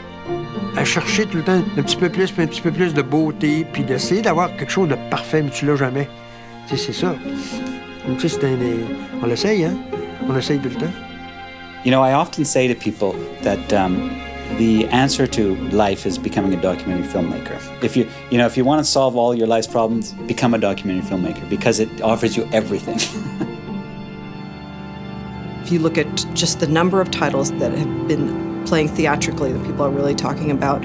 à chercher tout le temps un petit peu plus de beauté, puis d'essayer d'avoir quelque chose de parfait, mais tu l'as jamais. Tu sais, c'est ça. Donc, tu sais, on l'essaye, hein? On essaye tout le temps. You know, I often say to people that the answer to life is becoming a documentary filmmaker. If you want to solve all your life's problems, become a documentary filmmaker because it offers you everything. If you look at just the number of titles that have been playing theatrically that people are really talking about,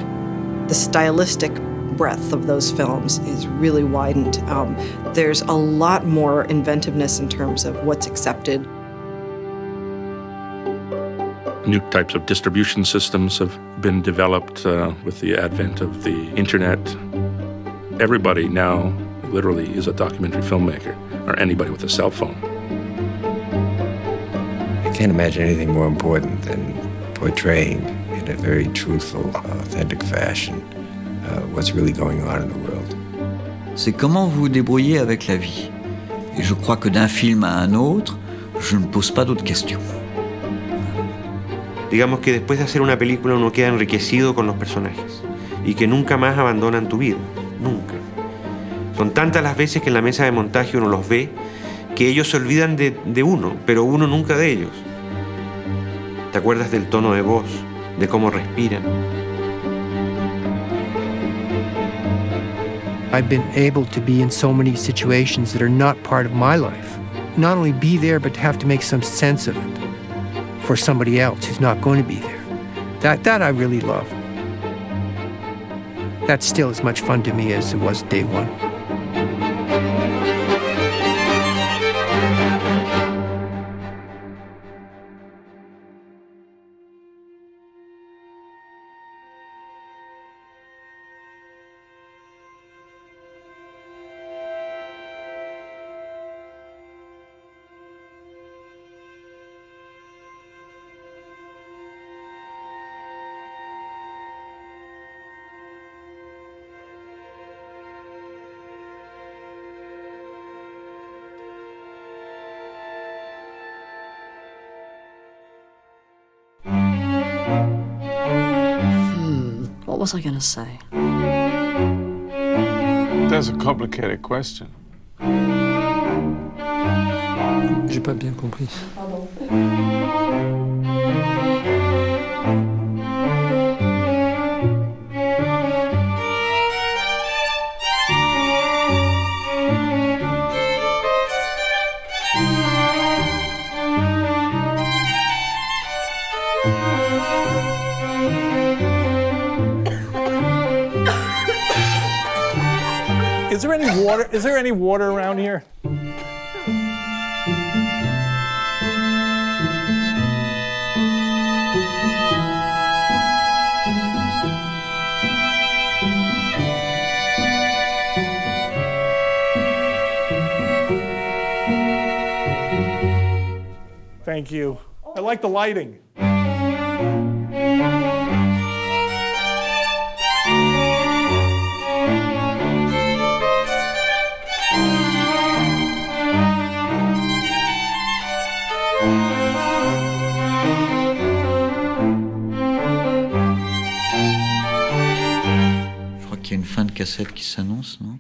the stylistic breadth of those films is really widened. There's a lot more inventiveness in terms of what's accepted. New types of distribution systems have been developed with the advent of the internet. Everybody now literally is a documentary filmmaker, or anybody with a cell phone. I can't imagine anything more important than portraying in a very truthful, authentic fashion what's really going on in the world. C'est comment vous vous débrouillez avec la vie. Et je crois que d'un film à un autre, je ne pose pas d'autres questions. Digamos que después de hacer una película uno queda enriquecido con los personajes y que nunca más abandonan tu vida, nunca. Son tantas las veces que en la mesa de montaje uno los ve que ellos se olvidan de uno, pero uno nunca de ellos. ¿Te acuerdas del tono de voz, de cómo respiran? I've been able to be in so many situations that are not part of my life. Not only be there, but to have to make some sense of it for somebody else who's not going to be there. That I really love. That's still as much fun to me as it was day one. What was I going to say? That's a complicated question. J'ai pas bien compris. Is there any water around here? Thank you. I like the lighting. Je crois qu'il y a une fin de cassette qui s'annonce, non?